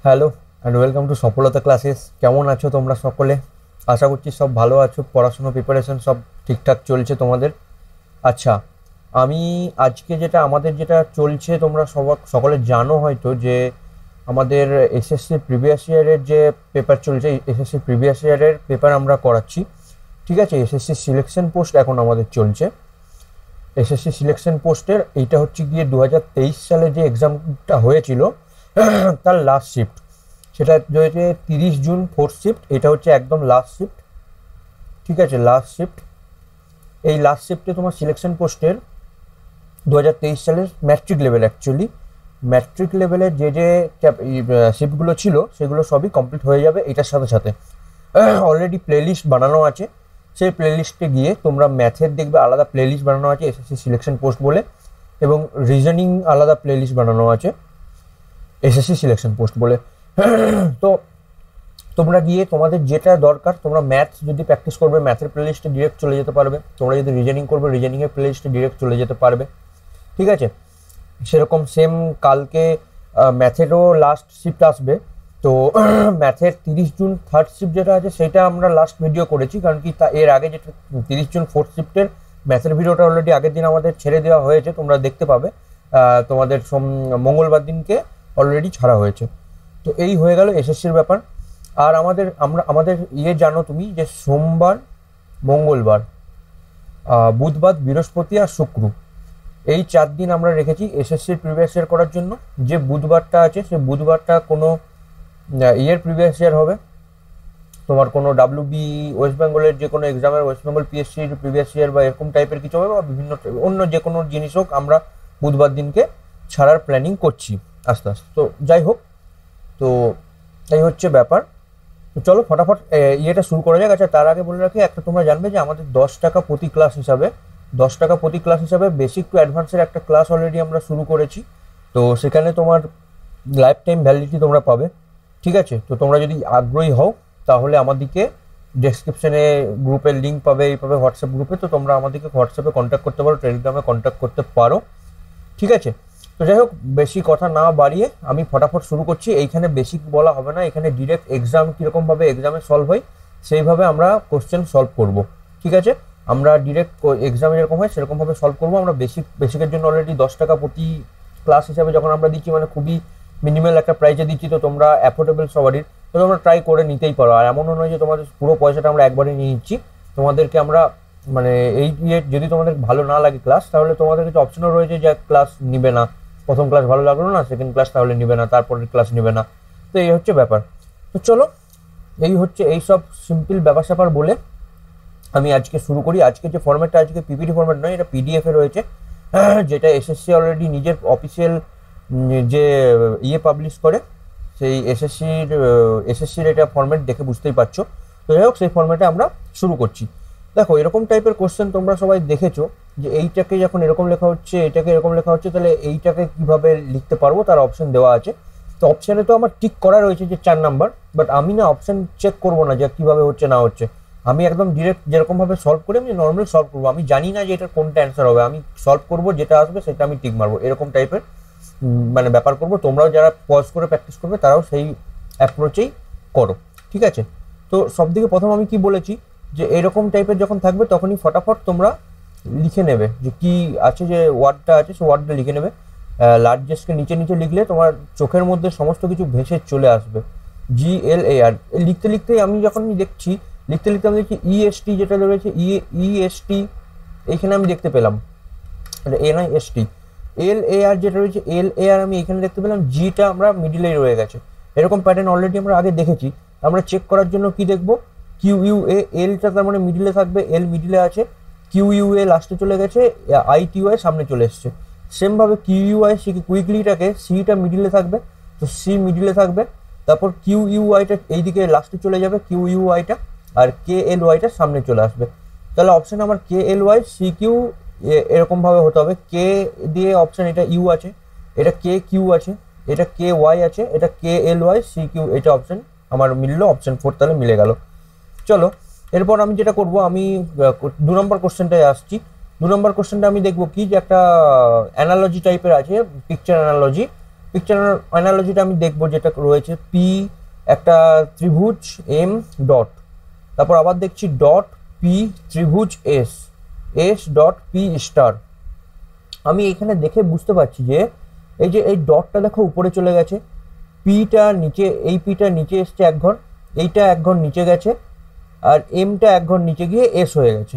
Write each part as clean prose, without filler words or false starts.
Hello and welcome to সফলতা classes. কেমন আছো তোমরা সকলে? আশা করছি সব ভালো আছো, পড়াশুনো প্রিপারেশন সব ঠিকঠাক চলছে তোমাদের। আচ্ছা, আমি আজকে আমাদের যেটা চলছে, তোমরা সকলে জানো হয়তো যে আমাদের এসএসসি প্রিভিয়াস ইয়ারের যে পেপার চলছে, এসএসসি প্রিভিয়াস ইয়ারের পেপার আমরা করাচ্ছি। ঠিক আছে, এসএসসি সিলেকশন পোস্ট এখন আমাদের চলছে। এসএসসি সিলেকশন পোস্টের এইটা হচ্ছে গিয়ে 2023 সালে যে এক্সামটা হয়েছিল তার লাস্ট শিফট। সেটা হয়েছে 30 জুন 4th শিফট। এটা হচ্ছে একদম লাস্ট শিফট। ঠিক আছে, লাস্ট শিফট। এই লাস্ট শিফটে তোমার সিলেকশন পোস্টের 2023 সালের ম্যাট্রিক লেভেল, অ্যাকচুয়ালি ম্যাট্রিক লেভেলের যে শিফটগুলো ছিল সেগুলো সবই কমপ্লিট হয়ে যাবে এটার সাথে সাথে। অলরেডি প্লেলিস্ট বানানো আছে। সেই প্লেলিস্টে গিয়ে তোমরা ম্যাথের দেখবে আলাদা প্লেলিস্ট বানানো আছে এসএসসি সিলেকশন পোস্ট বলে, এবং রিজনিং আলাদা প্লেলিস্ট বানানো আছে এসএসসি সিলেকশন পোস্ট বলে। তো তোমরা গিয়ে তোমাদের যেটা দরকার, তোমরা ম্যাথ যদি প্র্যাকটিস করবে ম্যাথের প্লেলিস্টে ডিরেক্ট চলে যেতে পারবে, তোমরা যদি রিজনিং করবে রিজনিংয়ের প্লেলিস্টে ডিরেক্ট চলে যেতে পারবে। ঠিক আছে, সেরকম সেম কালকে ম্যাথেরও লাস্ট শিফট আসবে। তো ম্যাথের 30 জুন 3rd শিফট যেটা আছে সেটা আমরা লাস্ট ভিডিও করেছি, কারণ কি এর আগে যেটা 30 জুন 4th শিফটের ম্যাথের ভিডিওটা অলরেডি আগের দিন আমাদের ছেড়ে দেওয়া হয়েছে, তোমরা দেখতে পাবে। তোমাদের মঙ্গলবার দিনকে অলরেডি ছাড়া হয়েছে। তো এই হয়ে গেল এসএসসির ব্যাপার। আর আমাদের জানো তুমি যে সোমবার, মঙ্গলবার, বুধবার, বৃহস্পতি আর শুক্র, এই 4 দিন আমরা রেখেছি এসএসসির প্রিভিয়াস ইয়ার করার জন্য। যে বুধবারটা আছে সে বুধবারটা কোনো প্রিভিয়াস ইয়ার হবে, তোমার কোনো ডাব্লিউবি ওয়েস্ট বেঙ্গলের যে কোনো এক্সামের ওয়েস্ট বেঙ্গল পিএসসির প্রিভিয়াস ইয়ার বা এরকম টাইপের কিছু হবে, বা বিভিন্ন অন্য যে কোনো জিনিস হোক, আমরা বুধবার দিনকে ছাড়ার প্ল্যানিং করছি আস্তে আস্তে। তো যাই হোক, তো এই হচ্ছে ব্যাপার। তো চলো ফটাফট ইয়েটা শুরু করা যাক। আচ্ছা, তার আগে বলে রাখি একটা, তোমরা জানবে যে আমাদের 10 টাকা প্রতি ক্লাস হিসাবে, 10 টাকা প্রতি ক্লাস হিসাবে বেসিক টু অ্যাডভান্সের একটা ক্লাস অলরেডি আমরা শুরু করেছি। তো সেখানে তোমার লাইফ টাইম ভ্যালিডিটি তোমরা পাবে। ঠিক আছে, তো তোমরা যদি আগ্রহী হও তাহলে আমাদেরকে ডেসক্রিপশনে গ্রুপের লিঙ্ক পাবে, এইভাবে হোয়াটসঅ্যাপ গ্রুপে। তো তোমরা আমাদেরকে হোয়াটসঅ্যাপে কন্ট্যাক্ট করতে পারো, টেলিগ্রামে কন্ট্যাক্ট করতে পারো। ঠিক আছে, তো যাই হোক, বেশি কথা না বাড়িয়ে আমি ফটাফট শুরু করছি। এইখানে বেসিক বলা হবে না, এখানে ডিরেক্ট এক্সাম কীরকমভাবে এক্সামে সলভ হয় সেইভাবে আমরা কোশ্চেন সলভ করব। ঠিক আছে, আমরা ডিরেক্ট এক্সামে যেরকম হয় সেরকমভাবে সলভ করবো। আমরা বেসিকের জন্য অলরেডি 10 টাকা প্রতি ক্লাস হিসাবে যখন আমরা দিচ্ছি, মানে খুবই মিনিমাল একটা প্রাইসে দিচ্ছি, তো তোমরা অ্যাফোর্ডেবল সবারই, তো তোমরা ট্রাই করে নিতেই পারো। আর এমনও নয় যে তোমাদের পুরো পয়সাটা আমরা একবারে নিয়ে নিচ্ছি। তোমাদেরকে আমরা মানে এই যদি তোমাদের ভালো না লাগে ক্লাস, তাহলে তোমাদের কিছু অপশনও রয়েছে যে ক্লাস নিবে না, প্রথম ক্লাস ভালো লাগলো না, সেকেন্ড ক্লাস তাহলে নিবে না, তারপরের ক্লাস নিবে না। তো এই হচ্ছে ব্যাপার। তো চলো, এই সব সিম্পল ব্যাপার স্যাপার বলে আমি আজকে শুরু করি। আজকে যে ফর্ম্যাটটা, আজকে পিপিটি ফর্ম্যাট নয়, এটা পিডিএফে রয়েছে, যেটা এসএসসি অলরেডি নিজের অফিসিয়াল যে পাবলিশ করে, সেই এসএসসির এটা ফর্ম্যাট দেখে বুঝতেই পারছো। তো যাই হোক, সেই ফর্ম্যাটে আমরা শুরু করছি। দেখো, এরকম টাইপের কোশ্চেন তোমরা সবাই দেখেছো যে এইটাকে যখন এরকম লেখা হচ্ছে, এটাকে এরকম লেখা হচ্ছে, তাহলে এইটাকে কিভাবে লিখতে পারবো তার অপশন দেওয়া আছে। তো অপশানে তো আমার টিক করা রয়েছে যে 4 নাম্বার, বাট আমি না অপশন চেক করবো না যে কিভাবে হচ্ছে না হচ্ছে। আমি একদম ডিরেক্ট যেরকমভাবে সলভ করি আমি নর্মাল সলভ করবো। আমি জানি না যে এটার কোনটা অ্যান্সার হবে, আমি সলভ করবো, যেটা আসবে সেটা আমি টিক মারবো, এরকম টাইপের মানে ব্যাপার করবো। তোমরাও যারা পজ করে প্র্যাকটিস করবে তারাও সেই অ্যাপ্রোচেই করো। ঠিক আছে, তো সব থেকে প্রথম আমি কি বলেছি যে এরকম টাইপের যখন থাকবে তখনই ফটাফট তোমরা লিখে নেবে যে কি আছে, যে ওয়ার্ডটা আছে সে ওয়ার্ডটা লিখে নেবে। লার্জেস্টকে নিচে নিচে লিখলে তোমার চোখের মধ্যে সমস্ত কিছু ভেসে চলে আসবে। GLAR লিখতে লিখতেই আমি যখন দেখছি, লিখতে লিখতে আমি দেখছি EST যেটা রয়েছে, EST এইখানে আমি দেখতে পেলাম, NIST। LAR যেটা রয়েছে, LAR আমি এখানে দেখতে পেলাম, জিটা আমরা মিডিলেই রয়ে গেছে। এরকম প্যাটার্ন অলরেডি আমরা আগে দেখেছি। আমরা চেক করার জন্য কি দেখবো, QUA, এলটা তার মানে মিডিলে থাকবে, এল মিডিলে আছে, QUA লাস্টে চলে গেছে, ITY সামনে চলে এসছে। সেমভাবে QUI কুইকলিটাকে, সিটা মিডিলে থাকবে, তো সি মিডিলে থাকবে, তারপর QUIটা এইদিকে লাস্টে চলে যাবে, QUIটা, আর KLYটা সামনে চলে আসবে। তাহলে অপশন আমার KLY CQ এরকমভাবে হতে হবে। কে দিয়ে অপশন, এটা ইউ আছে, এটা KQ আছে, এটা KY আছে, এটা KLY CQ, এটা অপশন আমার মিললো, অপশন 4 তাহলে মিলে গেল। চলো, এরপর আমি যেটা করব, আমি 2 নম্বর কোশ্চেনটায় আসছি। 2 নম্বর কোশ্চেনটা আমি দেখবো কি, যে একটা অ্যানালজি টাইপের আছে, পিকচার অ্যানালজি। পিকচার অ্যানালজিটা আমি দেখবো যেটা রয়েছে, পি একটা ত্রিভুজ এম ডট, তারপর আবার দেখছি ডট পি ত্রিভুজ S, S dot P star. আমি এখানে দেখে বুঝতে পারছি যে এই যে এই ডটটা দেখো উপরে চলে গেছে, পিটা নিচে, এই পিটা নিচে এসছে এক ঘর, এইটা এক ঘর নিচে গেছে, আর এমটা এক ঘর নিচে গিয়ে এস হয়ে গেছে।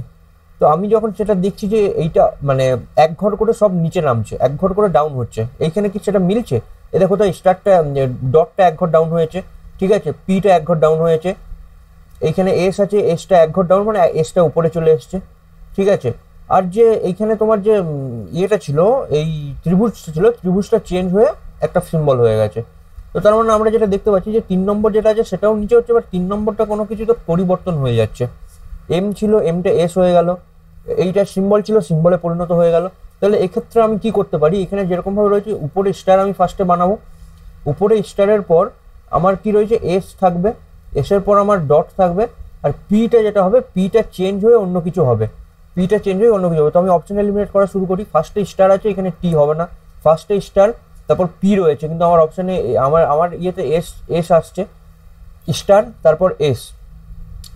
তো আমি যখন সেটা দেখছি যে এইটা মানে এক ঘর করে সব নিচে নামছে, এক ঘর করে ডাউন হচ্ছে, এইখানে কি সেটা মিলছে? এ দেখো তো স্টারটা ডটটা এক ঘর ডাউন হয়েছে, ঠিক আছে, পিটা এক ঘর ডাউন হয়েছে, এইখানে এস আছে, এসটা এক ঘর ডাউন মানে এসটা উপরে চলে এসছে, ঠিক আছে। আর যে এইখানে তোমার যে ইয়েটা ছিল, এই ত্রিভুজটা ছিল, ত্রিভুজটা চেঞ্জ হয়ে একটা সিম্বল হয়ে গেছে। তো তার মানে আমরা যেটা দেখতে পাচ্ছি যে 3 নম্বর যেটা আছে সেটাও নিচে হচ্ছে, বাট 3 নম্বরটা কোনো কিছু তো পরিবর্তন হয়ে যাচ্ছে। এম ছিল, এমটা এস হয়ে গেল, এইটা সিম্বল ছিল, সিম্বলে পরিণত হয়ে গেল। তাহলে এক্ষেত্রে আমি কি করতে পারি, এখানে যেরকমভাবে রয়েছে উপরে স্টার আমি ফার্স্টে বানাবো, উপরে স্টারের পর আমার কি রয়েছে, এস থাকবে, এসের পর আমার ডট থাকবে, আর পিটা যেটা হবে, পিটা চেঞ্জ হয়ে অন্য কিছু হবে, পিটা চেঞ্জ হয়ে অন্য কিছু হবে। তো আমি অপশন এলিমিনেট করা শুরু করি। ফার্স্টে স্টার আছে, এখানে টি হবে না, ফার্স্টে স্টার, তারপর পি রয়েছে, কিন্তু আমার অপশানে আমার ইয়েতে এস এস আসছে, স্টার তারপর এস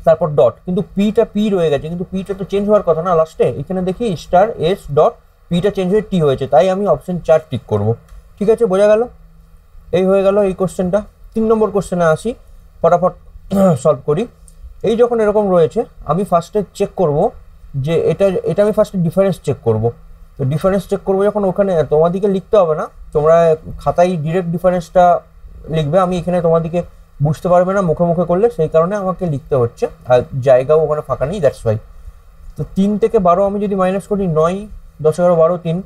তারপর ডট, কিন্তু পিটা পি রয়ে গেছে, কিন্তু পিটা তো চেঞ্জ হওয়ার কথা না লাস্টে। এখানে দেখি স্টার এস ডট পিটা চেঞ্জ হয়ে টি হয়েছে, তাই আমি অপশন 4 টিক করব। ঠিক আছে, বোঝা গেল? এই হয়ে গেল এই কোশ্চেনটা। 3 নম্বর কোশ্চেনে আসি, ফটাফট সলভ করি। এই যখন এরকম রয়েছে, আমি ফার্স্টে চেক করব যে এটা এটা আমি ফার্স্টে ডিফারেন্স চেক করব। তো ডিফারেন্স চেক করবো যখন, ওখানে তোমাদিকে লিখতে হবে না, তোমরা খাতায় ডিরেক্ট ডিফারেন্সটা লিখবে। আমি এখানে তোমাদিকে বুঝতে পারবে না মুখে মুখে করলে, সেই কারণে আমাকে লিখতে হচ্ছে, আর জায়গাও ওখানে ফাঁকা নেই, দ্যাটস ওয়াই। তো 3 থেকে 12 আমি যদি মাইনাস করি, 9 10 11 12 3,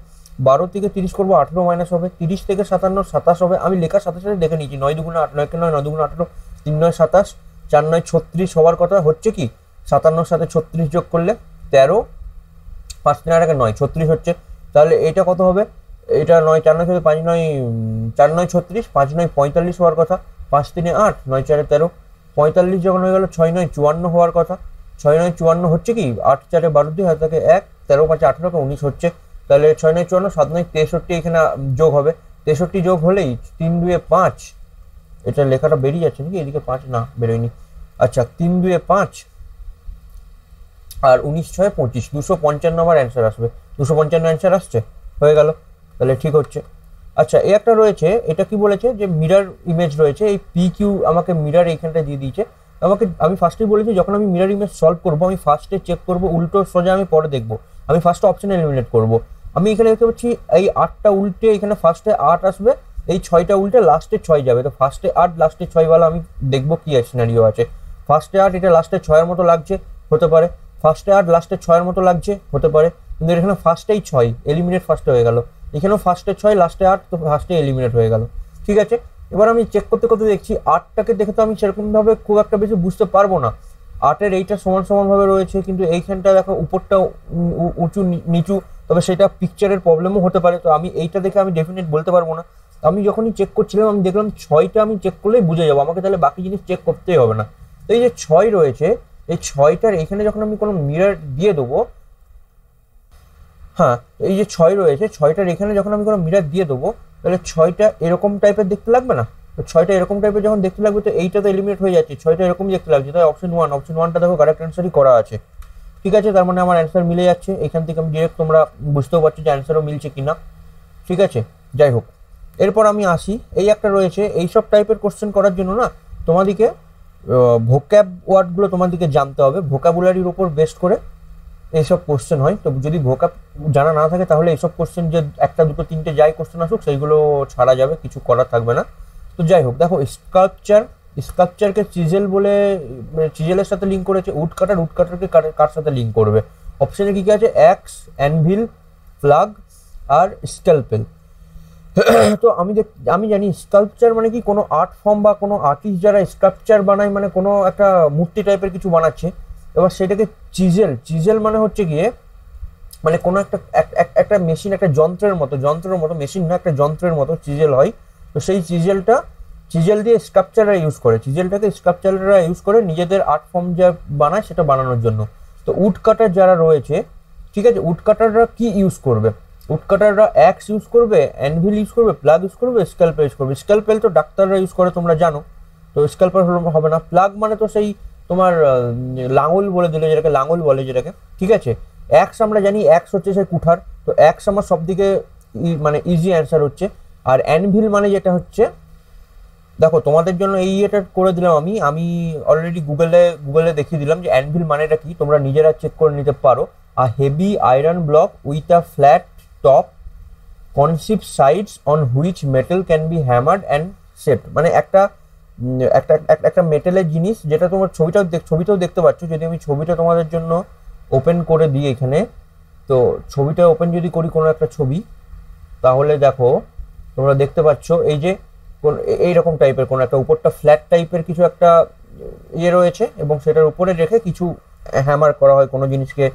12 থেকে 30 করবো, 18 মাইনাস হবে, 30 থেকে 57 27 হবে। আমি লেখার সাথে সাথে দেখে নিয়েছি, 9 দুগুণে 8, 9 কে 9, 9 দুগুণে 18, 3 9 27, 4 9 36 হওয়ার কথা, হচ্ছে কি 57 সাথে 36 যোগ করলে 13, 5 3 8 9 36 হচ্ছে। তাহলে এটা কত হবে, এটা 9 4 9 সাথে 5 9 4 9 36, 5 9 45 হওয়ার কথা, 5 3 8, 9 4 13, 45 যখন হয়ে গেল, 6 9 54 হওয়ার কথা, 6 9 54 হচ্ছে কি, 8 4 12 2 হাতে থাকে 1, 13 5 18 19 হচ্ছে। তাহলে 6 9 54, 7 9 63 এখানে যোগ হবে, 63 যোগ হলেই 3 2 5, এটা লেখাটা বেরিয়ে যাচ্ছে নাকি, এদিকে 5 না বেরোয়নি, আচ্ছা 3 2 5 আর 19 6 25, 255 আমার অ্যান্সার আসবে, 255 অ্যান্সার আসছে, হয়ে গেল, তাহলে ঠিক হচ্ছে। আচ্ছা, এই একটা রয়েছে, এটা কি বলেছে যে মিরর ইমেজ রয়েছে, এই পি কিউ আমাকে মিরর এইখানটা দিয়ে দিয়েছে আমাকে। আমি ফার্স্টেই বলেছি যখন আমি মিরর ইমেজ সলভ করবো, আমি ফার্স্টে চেক করবো, উল্টো সোজা আমি পরে দেখবো, আমি ফার্স্টে অপশন এলিমিনেট করবো। আমি এখানে দেখতে পাচ্ছি এই 8টা উল্টে, এখানে ফার্স্টে 8 আসবে, এই 6টা উল্টে লাস্টে 6 যাবে, তো ফার্স্টে 8 লাস্টে 6 ওয়ালা আমি দেখবো কি সিনারিও আছে। ফার্স্টে 8, এটা লাস্টে 6-এর মতো লাগছে, হতে পারে, ফার্স্টে 8 লাস্টে 6-এর মতো লাগছে, হতে পারে, কিন্তু এখানে ফার্স্টেই 6, এলিমিনেট ফার্স্টে হয়ে গেল, এখানেও ফার্স্টে 6 লাস্টে 8, তো ফার্স্টে এলিমিনেট হয়ে গেল। ঠিক আছে, এবার আমি চেক করতে করতে দেখছি 8টাকে দেখে তো আমি সেরকমভাবে খুব একটা বেশি বুঝতে পারবো না, 8-এর এইটা সমান সমানভাবে রয়েছে, কিন্তু এইখানটা দেখো উপরটা উঁচু নিচু, তবে সেটা পিকচারের প্রবলেমও হতে পারে, তো আমি এইটা দেখে আমি ডেফিনেট বলতে পারবো না। আমি যখনই চেক করছিলাম আমি দেখলাম 6টা আমি চেক করলেই বুঝে যাবো, আমাকে তাহলে বাকি জিনিস চেক করতেই হবে না। তো এই যে 6 রয়েছে, এই 6টার এখানে যখন আমি কোনো মিরর দিয়ে দেবো, হ্যাঁ এই যে 6 রয়েছে, 6টার এখানে যখন আমি কোনো মিরর দিয়ে দেবো, তাহলে 6টা এরকম টাইপের দেখতে লাগবে না? তো 6টা এরকম টাইপের যখন দেখতে লাগবে, তো এইটা তো এলিমিনেট হয়ে যাচ্ছে, 6টা এরকমই দেখতে লাগছে, তাই অপশন 1টা দেখো কারেক্ট অ্যান্সারই করা আছে। ঠিক আছে, তার মানে আমার অ্যান্সার মিলে যাচ্ছে, এখান থেকে আমি ডিরেক্ট তোমরা বুঝতেও পারছো যে অ্যান্সারও মিলছে কিনা। ঠিক আছে, যাই হোক, এরপর আমি আসি, এই একটা রয়েছে, এইসব টাইপের কোশ্চেন করার জন্য না তোমাদিকে ভোক্যাব ওয়ার্ডগুলো তোমাদিকে জানতে হবে, ভোকাবুলারির উপর বেস্ট করে এইসব কোশ্চেন হয়। তো যদি ভোকাব জানা না থাকে তাহলে এইসব কোশ্চেন যে 1টা 2টো 3টে যাই কোশ্চেন আসুক সেইগুলো ছাড়া যাবে, কিছু করার থাকবে না। তো যাই হোক, দেখো স্কাল্পচারকে চিজেল বলে, চিজেলের সাথে লিঙ্ক করেছে, উড কাটারকে কার সাথে লিঙ্ক করবে? অপশনে কি কি আছে, অ্যাক্স, অ্যানভিল, প্লাগ আর স্ক্যালপেল। তো আমি জানি স্কাল্পচার মানে কি, কোনো আর্ট ফর্ম বা কোনো আর্টিস্ট যারা স্কাল্পচার বানায়, মানে কোনো একটা মূর্তি টাইপের কিছু বানাচ্ছে, এবার সেটাকে চিজেল মানে হচ্ছে গিয়ে মানে কোনো একটা মেশিন, একটা যন্ত্রের মতো মেশিন না, একটা যন্ত্রের মতো চিজেল হয়। তো সেই চিজেল দিয়ে স্কাল্পচাররা ইউজ করে, চিজেলটাকে স্কাল্পচাররা ইউজ করে নিজেদের আর্ট ফর্ম যা বানায় সেটা বানানোর জন্য। তো উড কাটার যারা রয়েছে, ঠিক আছে, উড কাটাররা কি ইউজ করবে? উডকাটাররা অ্যাক্স ইউজ করবে, অ্যানভিল ইউজ করবে, প্লাগ ইউজ করবে, স্ক্যালপেল ইউজ করবে। স্ক্যালপেল তো ডাক্তাররা ইউজ করে তোমরা জানো, তো স্ক্যালপেল হবে না। প্লাগ মানে তো সেই তোমার লাঙল বলে দিলে, যেটাকে লাঙল বলে যেটাকে, ঠিক আছে। অ্যাক্স আমরা জানি, অ্যাক্স হচ্ছে সেই কুঠার, তো অ্যাক্স আমার সব দিকে মানে ইজি অ্যান্সার হচ্ছে। আর অ্যানভিল মানে যেটা হচ্ছে, দেখো তোমাদের জন্য এই এটা করে দিলাম আমি আমি অলরেডি গুগলে দেখিয়ে দিলাম যে অ্যানভিল মানেটা কি, তোমরা নিজেরা চেক করে নিতে পারো। A heavy iron block with a flat top concave sides on which metal can be hammered and shaped, মানে একটা একটা একটা মেটালের জিনিস, যেটা তোমার ছবিটাও দেখতে পাচ্ছ। যদি আমি ছবিটা তোমাদের জন্য ওপেন করে দিই এখানে, তো ছবিটা ওপেন যদি করি কোনো একটা ছবি, তাহলে দেখো তোমরা দেখতে পাচ্ছ এই যে এইরকম টাইপের কোনো একটা উপরটা ফ্ল্যাট টাইপের কিছু একটা ইয়ে রয়েছে, এবং সেটার উপরে রেখে কিছু হ্যামার করা হয় কোনো জিনিসকে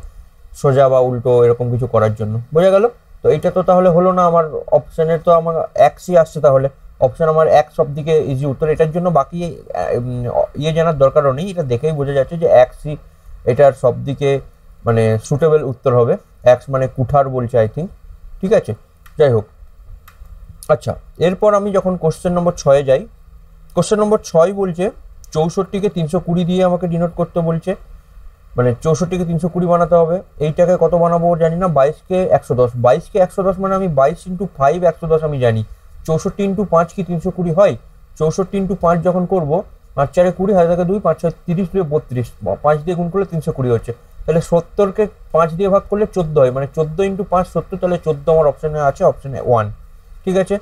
সোজা বা উল্টো এরকম কিছু করার জন্য। বোঝা গেল? তো এইটা তো তাহলে হলো না আমার অপশানের, তো আমার এক্সই আসছে, তাহলে অপশান আমার এক সব দিকে ইজি উত্তর। এটার জন্য বাকি ইয়ে জানার দরকারও নেই, এটা দেখেই বোঝা যাচ্ছে যে এক্সই এটার সব দিকে মানে সুটেবল উত্তর হবে। এক্স মানে কুঠার বলছে আই থিঙ্ক, ঠিক আছে। যাই হোক, আচ্ছা এরপর আমি যখন কোশ্চেন নম্বর 6-এ যাই, কোশ্চেন নম্বর 6 বলছে 64কে 320 দিয়ে আমাকে ডিনোট করতে বলছে, মানে 64কে 320 বানাতে হবে। এইটাকে কত বানাবো জানি না, 22কে 110, 22কে 110 মানে আমি 22 ইন্টু 5 110 আমি জানি। 64 ইন্টু 5 কি 320 হয়? 64 ইন্টু 5 যখন করবো, 5 4 20, হাজার থেকে 2, 5 6 30, 32, 5 দিয়ে গুণ করলে 320 হচ্ছে। তাহলে 70কে 5 দিয়ে ভাগ করলে 14 হয়, মানে 14 ইন্টু 5 70, তাহলে 14 আমার অপশানে আছে, অপশানে 1, ঠিক আছে।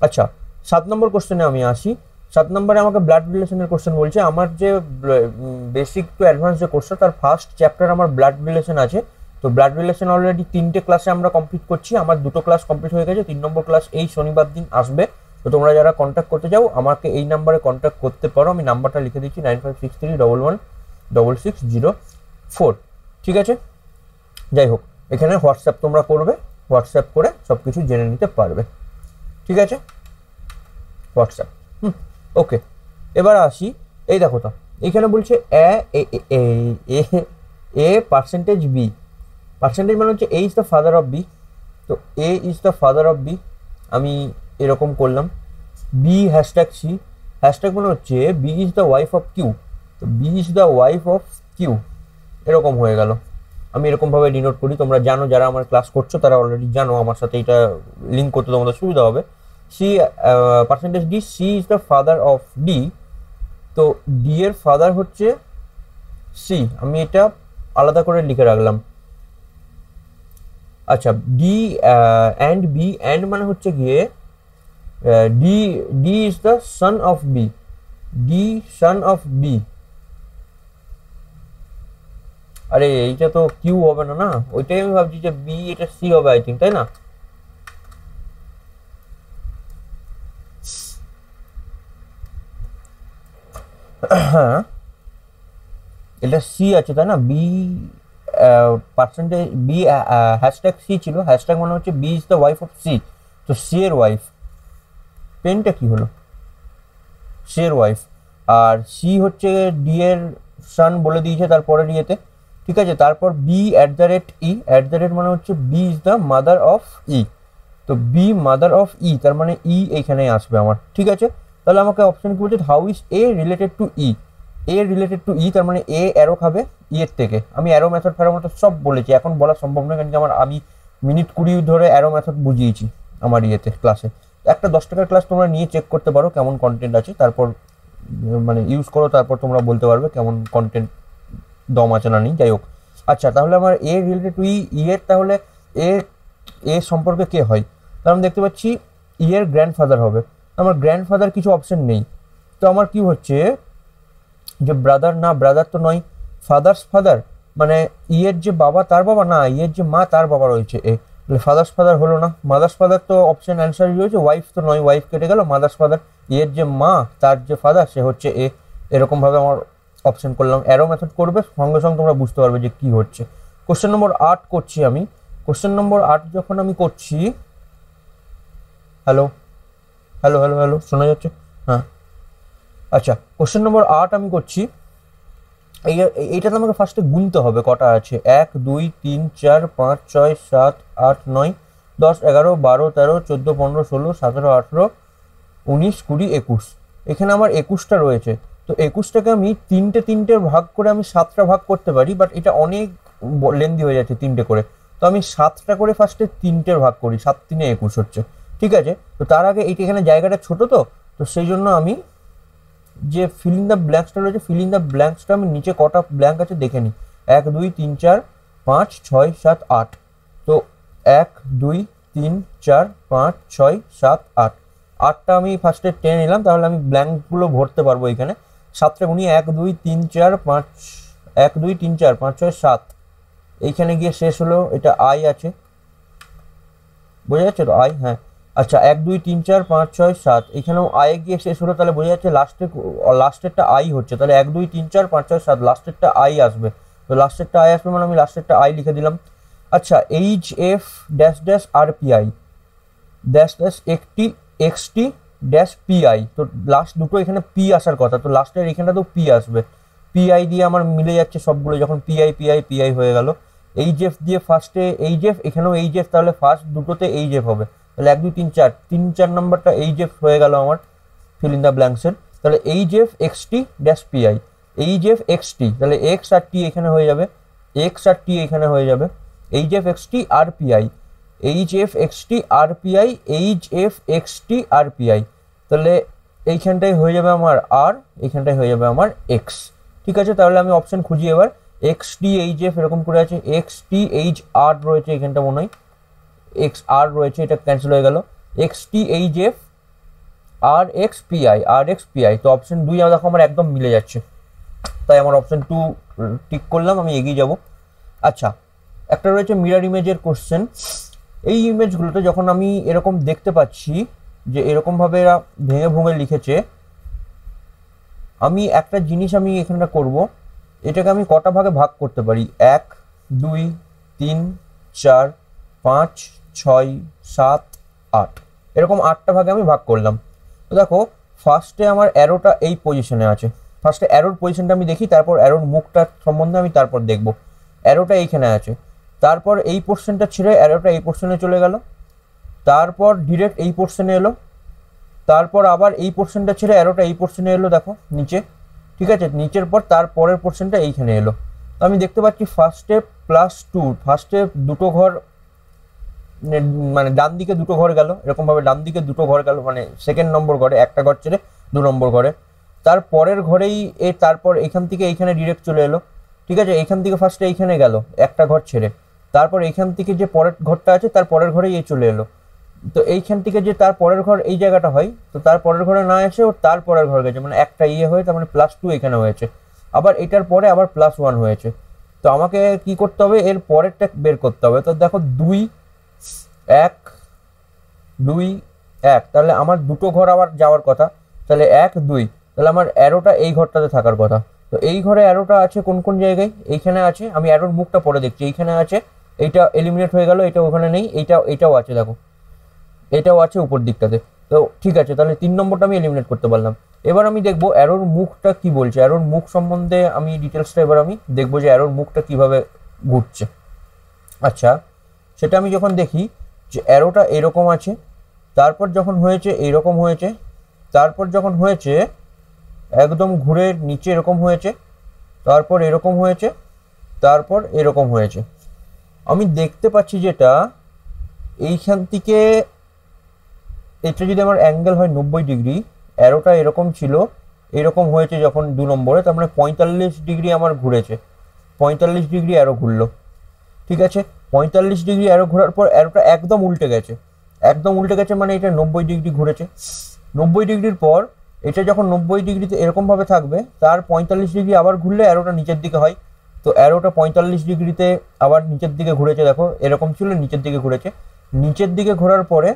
আচ্ছা 7 নম্বর কোশ্চেনে আমি আসি। 7 নম্বরে আমাকে ব্লাড রিলেশনের কোশ্চেন বলছে। আমার যে বেসিক টু অ্যাডভান্স যে কোর্সটা, তার ফার্স্ট চ্যাপ্টার আমার ব্লাড রিলেশন আছে। তো ব্লাড রিলেশন অলরেডি 3টে ক্লাসে আমরা কমপ্লিট করছি, আমার 2টো ক্লাস কমপ্লিট হয়ে গেছে, 3 নম্বর ক্লাস এই শনিবার দিন আসবে। তো তোমরা যারা কন্ট্যাক্ট করতে চাও আমাকে এই নাম্বারে কন্ট্যাক্ট করতে পারো, আমি নাম্বারটা লিখে দিচ্ছি 9563116604, ঠিক আছে। যাই হোক, এখানে হোয়াটসঅ্যাপ তোমরা করবে, হোয়াটসঅ্যাপ করে সব কিছু জেনে নিতে পারবে, ঠিক আছে। হোয়াটসঅ্যাপ, ওকে। এবার আসি, এই দেখো তো এখানে বলছে এ পার্সেন্টেজ বি, পার্সেন্টেজ মানে হচ্ছে A is the father of B, তো A is the father of B আমি এরকম করলাম। বি হ্যাশট্যাগ সি, হ্যাশট্যাগ মানে হচ্ছে B is the wife of Q, তো B is the wife of Q, এরকম হয়ে গেল। আমি এরকমভাবে ডিনোট করি, তোমরা জানো, যারা আমার ক্লাস করছো তারা অলরেডি জানো, আমার সাথে এটা লিঙ্ক করতে তোমাদের সুবিধা হবে। C percentage D, C is the father of D, তো ডি এর ফাদার হচ্ছে সি, আমি এটা আলাদা করে লিখে রাখলাম। আচ্ছা ডি অ্যান্ড বি, অ্যান্ড মানে হচ্ছে গিয়ে D, D is the son of B, D son of B. আরে এইটা তো কিউ হবে না, না ওইটাই আমি ভাবছি যে বি, এটা সি হবে আই থিঙ্ক, তাই না? হ্যাঁ এটা সি আছে তাই না, B percentage B hashtag C ছিল, হ্যাশট্যাগ মানে হচ্ছে B is the wife of C, তো সি এর ওয়াইফ, পেনটা কি হলো, সি এর ওয়াইফ। আর সি হচ্ছে ডি এর সান বলে দিয়েছে তারপরের ইয়েতে, ঠিক আছে। তারপর B at the rate E, at the rate মানে হচ্ছে B is the mother of E, তো বি মাদার অফ ই, তার মানে ই এইখানে আসবে আমার, ঠিক আছে। তাহলে আমাকে অপশন কি বলছে, how is A related to E, A related to E, তার মানে এ অ্যারো খাবে ই এর থেকে। আমি অ্যারো মেথড ফ্যারো মেথড সব বলেছি, এখন বলা সম্ভব নয়, কারণ আমার আমি মিনিট 20 ধরে অ্যারো মেথড বুঝিয়েছি আমার ইয়েতে ক্লাসে। একটা 10 টাকার ক্লাস তোমরা নিয়ে চেক করতে পারো কেমন কন্টেন্ট আছে, তারপর মানে ইউজ করো, তারপর তোমরা বলতে পারবে কেমন কন্টেন্ট দম আছে না নেই। যাই হোক, আচ্ছা তাহলে আমার এ রিলেটেড টু ই এর, তাহলে এ এ সম্পর্কে কে হয়, তাহলে আমি দেখতে পাচ্ছি ই এর গ্র্যান্ডফাদার হবে। আমার গ্র্যান্ডফাদার কিছু অপশন নেই, তো আমার কি হচ্ছে যে ব্রাদার, না ব্রাদার তো নয়, ফাদার্স ফাদার মানে ইয়ের যে বাবা তার বাবা, না ইয়ের যে মা তার বাবা রয়েছে এ, ফাদার্স ফাদার হলো না। মাদার্স ফাদার তো অপশন অ্যান্সারই রয়েছে, ওয়াইফ তো নয়, ওয়াইফ কেটে গেল, মাদার্স ফাদার, ইয়ের যে মা তার যে ফাদার সে হচ্ছে এ, এরকমভাবে আমার অপশন করলাম। অ্যারো মেথড করবে, সঙ্গে সঙ্গে তোমরা বুঝতে পারবে যে কি হচ্ছে। কোশ্চেন নম্বর 8 করছি আমি। কোশ্চেন নম্বর 8 যখন আমি করছি, হ্যালো হ্যালো হ্যালো হ্যালো শোনা যাচ্ছে? হ্যাঁ আচ্ছা, কোশ্চেন নম্বর 8 আমি করছি। এইটাতে আমাকে ফার্স্টে গুনতে হবে কটা আছে, 1 2 3 4 5 6 7 8 9 10, 11, 12, 13, 14, 15, 16, 17, 18, 19, 20, 21। এখানে আমার 21টা রয়েছে। তো 21টাকে আমি তিনটে ভাগ করে আমি 7টা ভাগ করতে পারি, বাট এটা অনেক লেন্দি হয়ে যাচ্ছে 3টে করে। তো আমি 7টা করে ফার্স্টে 3টের ভাগ করি, 7 3 21 হচ্ছে। ঠিক আছে, তো তার আগে এইটা এখানে জায়গাটা ছোট, তো সেই জন্য আমি যে ফিল ইন দ্য ব্ল্যাঙ্কসটা রয়েছে, ফিল ইন দ্য ব্ল্যাঙ্কসটা আমি নিচে কটা ব্ল্যাঙ্ক আছে দেখে নিই। 1 2 3 4 5 6 7 8। তো 1 2 3 4 5 6 7 8, 8টা আমি ফার্স্টে টেনে নিলাম, তাহলে আমি ব্ল্যাঙ্কগুলো ভরতে পারবো এখানে। 7টা গুনি 1 2 3 4 5, 1 2 3 4 5 6 7, এইখানে গিয়ে শেষ হলো। এটা আই আছে, বোঝা যাচ্ছে তো আই? হ্যাঁ, আচ্ছা 1 2 3 4 5 6 7, এখানেও আই গিয়ে শেষ হলো, তাহলে বোঝা যাচ্ছে লাস্টেরটা আই হচ্ছে। তাহলে 1 2 3 4 5 6 7, লাস্টেরটা আই আসবে। তো লাস্টেরটা আই আসবে মানে আমি লাস্টেরটা আই লিখে দিলাম। আচ্ছা, H F dash dash R P I dash dash একটি এক্সটি ড্যাশ পি আই। তো লাস্ট দুটো এখানে পি আসার কথা, তো লাস্টের এখানটা তো পি আসবে। পি আই দিয়ে আমার মিলে যাচ্ছে সবগুলো, যখন P I P I P I হয়ে গেল। এইচ এফ দিয়ে ফার্স্টে এইচ এফ, এখানেও এইচ এফ, তাহলে ফার্স্ট দুটোতে এইচ এফ হবে। তাহলে 1 2 3 4, 3 4 নম্বরটা এইচ এফ হয়ে গেল আমার ফিল ইন দ্য ব্ল্যাঙ্কসের। তাহলে H F XT dash P I, H F XT, তাহলে এক্স আর টি এখানে হয়ে যাবে, এক্স আর টি এখানে হয়ে যাবে। এইচ এফ এক্সটি আর P I, H F XT আর P I, H F XT আর পি আই। তাহলে এইখানটাই হয়ে যাবে আমার আর, এইখানটাই হয়ে যাবে আমার এক্স। ঠিক আছে, তাহলে আমি অপশন খুঁজি এবার। এক্স টি এইচ এফ এরকম করে আছে, এক্স টি এইচ আর রয়েছে এখানটা মনে হয়, এক্স আর রয়েছে, এটা ক্যান্সেল হয়ে গেল। X T H F R X P I, R X P I. তো অপশন 2 দেখো আমার একদম মিলে যাচ্ছে, তাই আমার অপশন 2 টিক করলাম, আমি এগিয়ে যাব। আচ্ছা, একটা রয়েছে মিরর ইমেজের কোশ্চেন। এই ইমেজগুলোতে যখন আমি এরকম দেখতে পাচ্ছি যে এরকমভাবে এরা ভেঙে ভুঙে লিখেছে, আমি একটা জিনিস আমি এখানটা করব, এটাকে আমি কটা ভাগে ভাগ করতে পারি? 1 2 3 4 5 6 7 8, এরকম 8টা ভাগে আমি ভাগ করলাম। তো দেখো ফার্স্টে আমার অ্যারোটা এই পজিশনে আছে, ফার্স্টে অ্যারোর পজিশনটা আমি দেখি, তারপর অ্যারোর মুখটা সম্বন্ধে আমি তারপর দেখব। অ্যারোটা এইখানে আছে, তারপর এই পোর্শনটা ছেড়ে অ্যারোটা এই পোর্শনে চলে গেল, তারপর ডিরেক্ট এই পোর্শনে এলো, তারপর আবার এই পোর্শনটা ছেড়ে অ্যারোটা এই পোর্শনে এলো, দেখো নিচে। ঠিক আছে, নিচের পর তারপরের পোর্শনটা এইখানে এলো। তো আমি দেখতে পাচ্ছি ফার্স্টে +2, ফার্স্টে দুটো ঘর, মানে ডান দিকে দুটো ঘর গেল, এরকমভাবে ডান দিকে দুটো ঘর গেল, মানে সেকেন্ড নম্বর ঘরে একটা ঘর ছেড়ে 2 নম্বর ঘরে। তারপরের ঘরেই তারপর এখান থেকে এইখানে ডিরেক্ট চলে এলো। ঠিক আছে, এইখান থেকে ফার্স্টে এইখানে গেল একটা ঘর ছেড়ে, তারপর এইখান থেকে যে পরের ঘরটা আছে তার পরের ঘরেই চলে এলো। তো এইখান থেকে যে তার পরের ঘর এই জায়গাটা হয়, তো তার পরের ঘরে না এসে ও তার পরের ঘর গেছে, মানে একটা হয়ে, তার মানে +2 এখানে হয়েছে। আবার এটার পরে আবার +1 হয়েছে। তো আমাকে কি করতে হবে, এর পরেরটা বের করতে হবে। তো দেখো 2 1 2 1, তাহলে আমার দুটো ঘর আবার যাওয়ার কথা, তাহলে 1 2, তাহলে আমার অ্যারোটা এই ঘরটাতে থাকার কথা। তো এই ঘরে অ্যারোটা আছে কোন কোন জায়গায়? এইখানে আছে, আমি অ্যারোর মুখটা পরে দেখছি, এইখানে আছে, এইটা এলিমিনেট হয়ে গেল, এটা ওখানে নেই, এইটাও আছে, দেখো এটাও আছে উপর দিকটাতে। তো ঠিক আছে, তাহলে 3 নম্বরটা আমি এলিমিনেট করতে পারলাম। এবার আমি দেখবো অ্যারোর মুখটা কি বলছে, অ্যারোর মুখ সম্বন্ধে আমি ডিটেলসটা এবার আমি দেখবো যে অ্যারোর মুখটা কিভাবে ঘুরছে। আচ্ছা, সেটা আমি যখন দেখি যে অ্যারোটা এরকম আছে, তারপর যখন হয়েছে এইরকম হয়েছে, তারপর যখন হয়েছে একদম ঘুরে নিচে এরকম হয়েছে, তারপর এরকম হয়েছে, তারপর এরকম হয়েছে। আমি দেখতে পাচ্ছি যেটা এইখান থেকে এটা যদি আমার অ্যাঙ্গেল হয় 90 ডিগ্রি, অ্যারোটা এরকম ছিল, এরকম হয়েছে যখন 2 নম্বরে, তার মানে 45 ডিগ্রি আমার ঘুরেছে, 45 ডিগ্রি অ্যারো ঘুরলো। ঠিক আছে, 45 ডিগ্রি অ্যারো ঘোরার পর অ্যারোটা একদম উল্টে গেছে, একদম উল্টে গেছে, মানে এটা 90 ডিগ্রি ঘুরেছে। 90 ডিগ্রির পর এটা যখন 90 ডিগ্রিতে এরকমভাবে থাকবে, তার 45 ডিগ্রি আবার ঘুরলে অ্যারোটা নিচের দিকে হয়। তো অ্যারোটা 45 ডিগ্রিতে আবার নিচের দিকে ঘুরেছে, দেখো এরকম ছিল, নিচের দিকে ঘুরেছে। নিচের দিকে ঘোরার পরে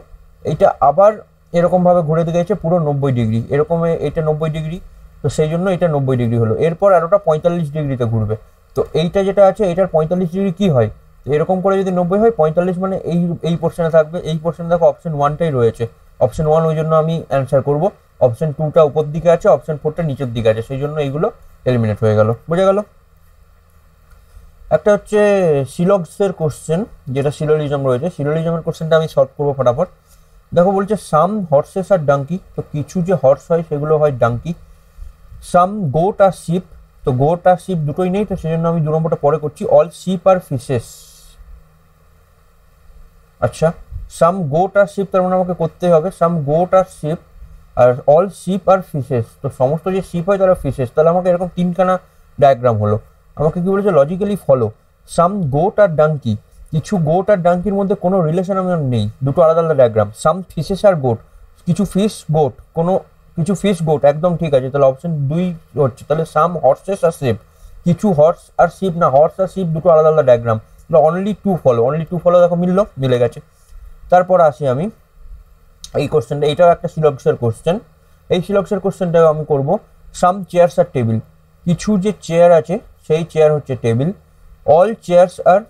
এইটা আবার এরকমভাবে ঘুরে গেছে পুরো 90 ডিগ্রি, এরকম এটা 90 ডিগ্রি, তো সেই জন্য এটা 90 ডিগ্রি হলো। এরপর অ্যারোটা 45 ডিগ্রিতে ঘুরবে। তো এইটা যেটা আছে, এটার 45 ডিগ্রি কি হয়, তো এরকম করে যদি 90 হয়, 45 মানে এই পোর্শনে থাকবে, এই পোর্শনে দেখো অপশন 1টাই রয়েছে, অপশন 1, ওই জন্য আমি অ্যান্সার করব। অপশন 2টা উপর দিকে আছে, অপশন 4টা নিচের দিকে আছে, সেই জন্য এইগুলো এলিমিনেট হয়ে গেল। বোঝা গেল? একটা হচ্ছে সিলগসের কোশ্চেন, যেটা সিলোলিজম রয়েছে, সিলোলিজমের কোশ্চেনটা আমি সলভ করবো ফটাফট। দেখো বলছে সাম হর্সেস আর ডাঙ্কি, তো কিছু যে হর্স হয় সেগুলো হয় ডাঙ্কি। সাম গোট আর শিপ, তো গোট আর শিপ দুটোই নেই, তো সেজন্য আমি 2 নম্বরটা পরে করছি। অল শিপ আর ফিশেস, আচ্ছা সাম গোট আর শিপ, তার মানে আমাকে করতে হবে সাম গোট আর শিপ, আর অল শিপ আর ফিশেস, তো সমস্ত যে শিপ হয় তারা ফিশেস, তাহলে আমাকে এরকম 3খানা ডায়াগ্রাম হলো। আমাকে কি বলেছে, লজিক্যালি ফলো সাম গোট আর ডাঙ্কি, কিছু গোট আর ডাঙ্কির মধ্যে কোনো রিলেশন আমার নেই, দুটো আলাদা আলাদা ডায়াগ্রাম। সাম ফিশেস আর গোট, কিছু ফিশ গোট, কোনো কিছু ফিশ গোট, একদম ঠিক আছে, তাহলে অপশন 2 হচ্ছে। তাহলে সাম হর্সেস আর শিপ, কিছু হর্স আর শিপ না, হর্স আর শিপ দুটো আলাদা আলাদা ডায়াগ্রাম, তাহলে only to follow, only to follow, দেখো মিললো, মিলে গেছে। তারপর আসি আমি এই কোশ্চেনটা, এটাও একটা সিলক্সের কোশ্চেন, এই সিলক্সের কোশ্চেনটাও আমি করব। সাম চেয়ারস আর টেবিল, কিছু যে চেয়ার আছে সেই চেয়ার হচ্ছে টেবিল। অল চেয়ারস আর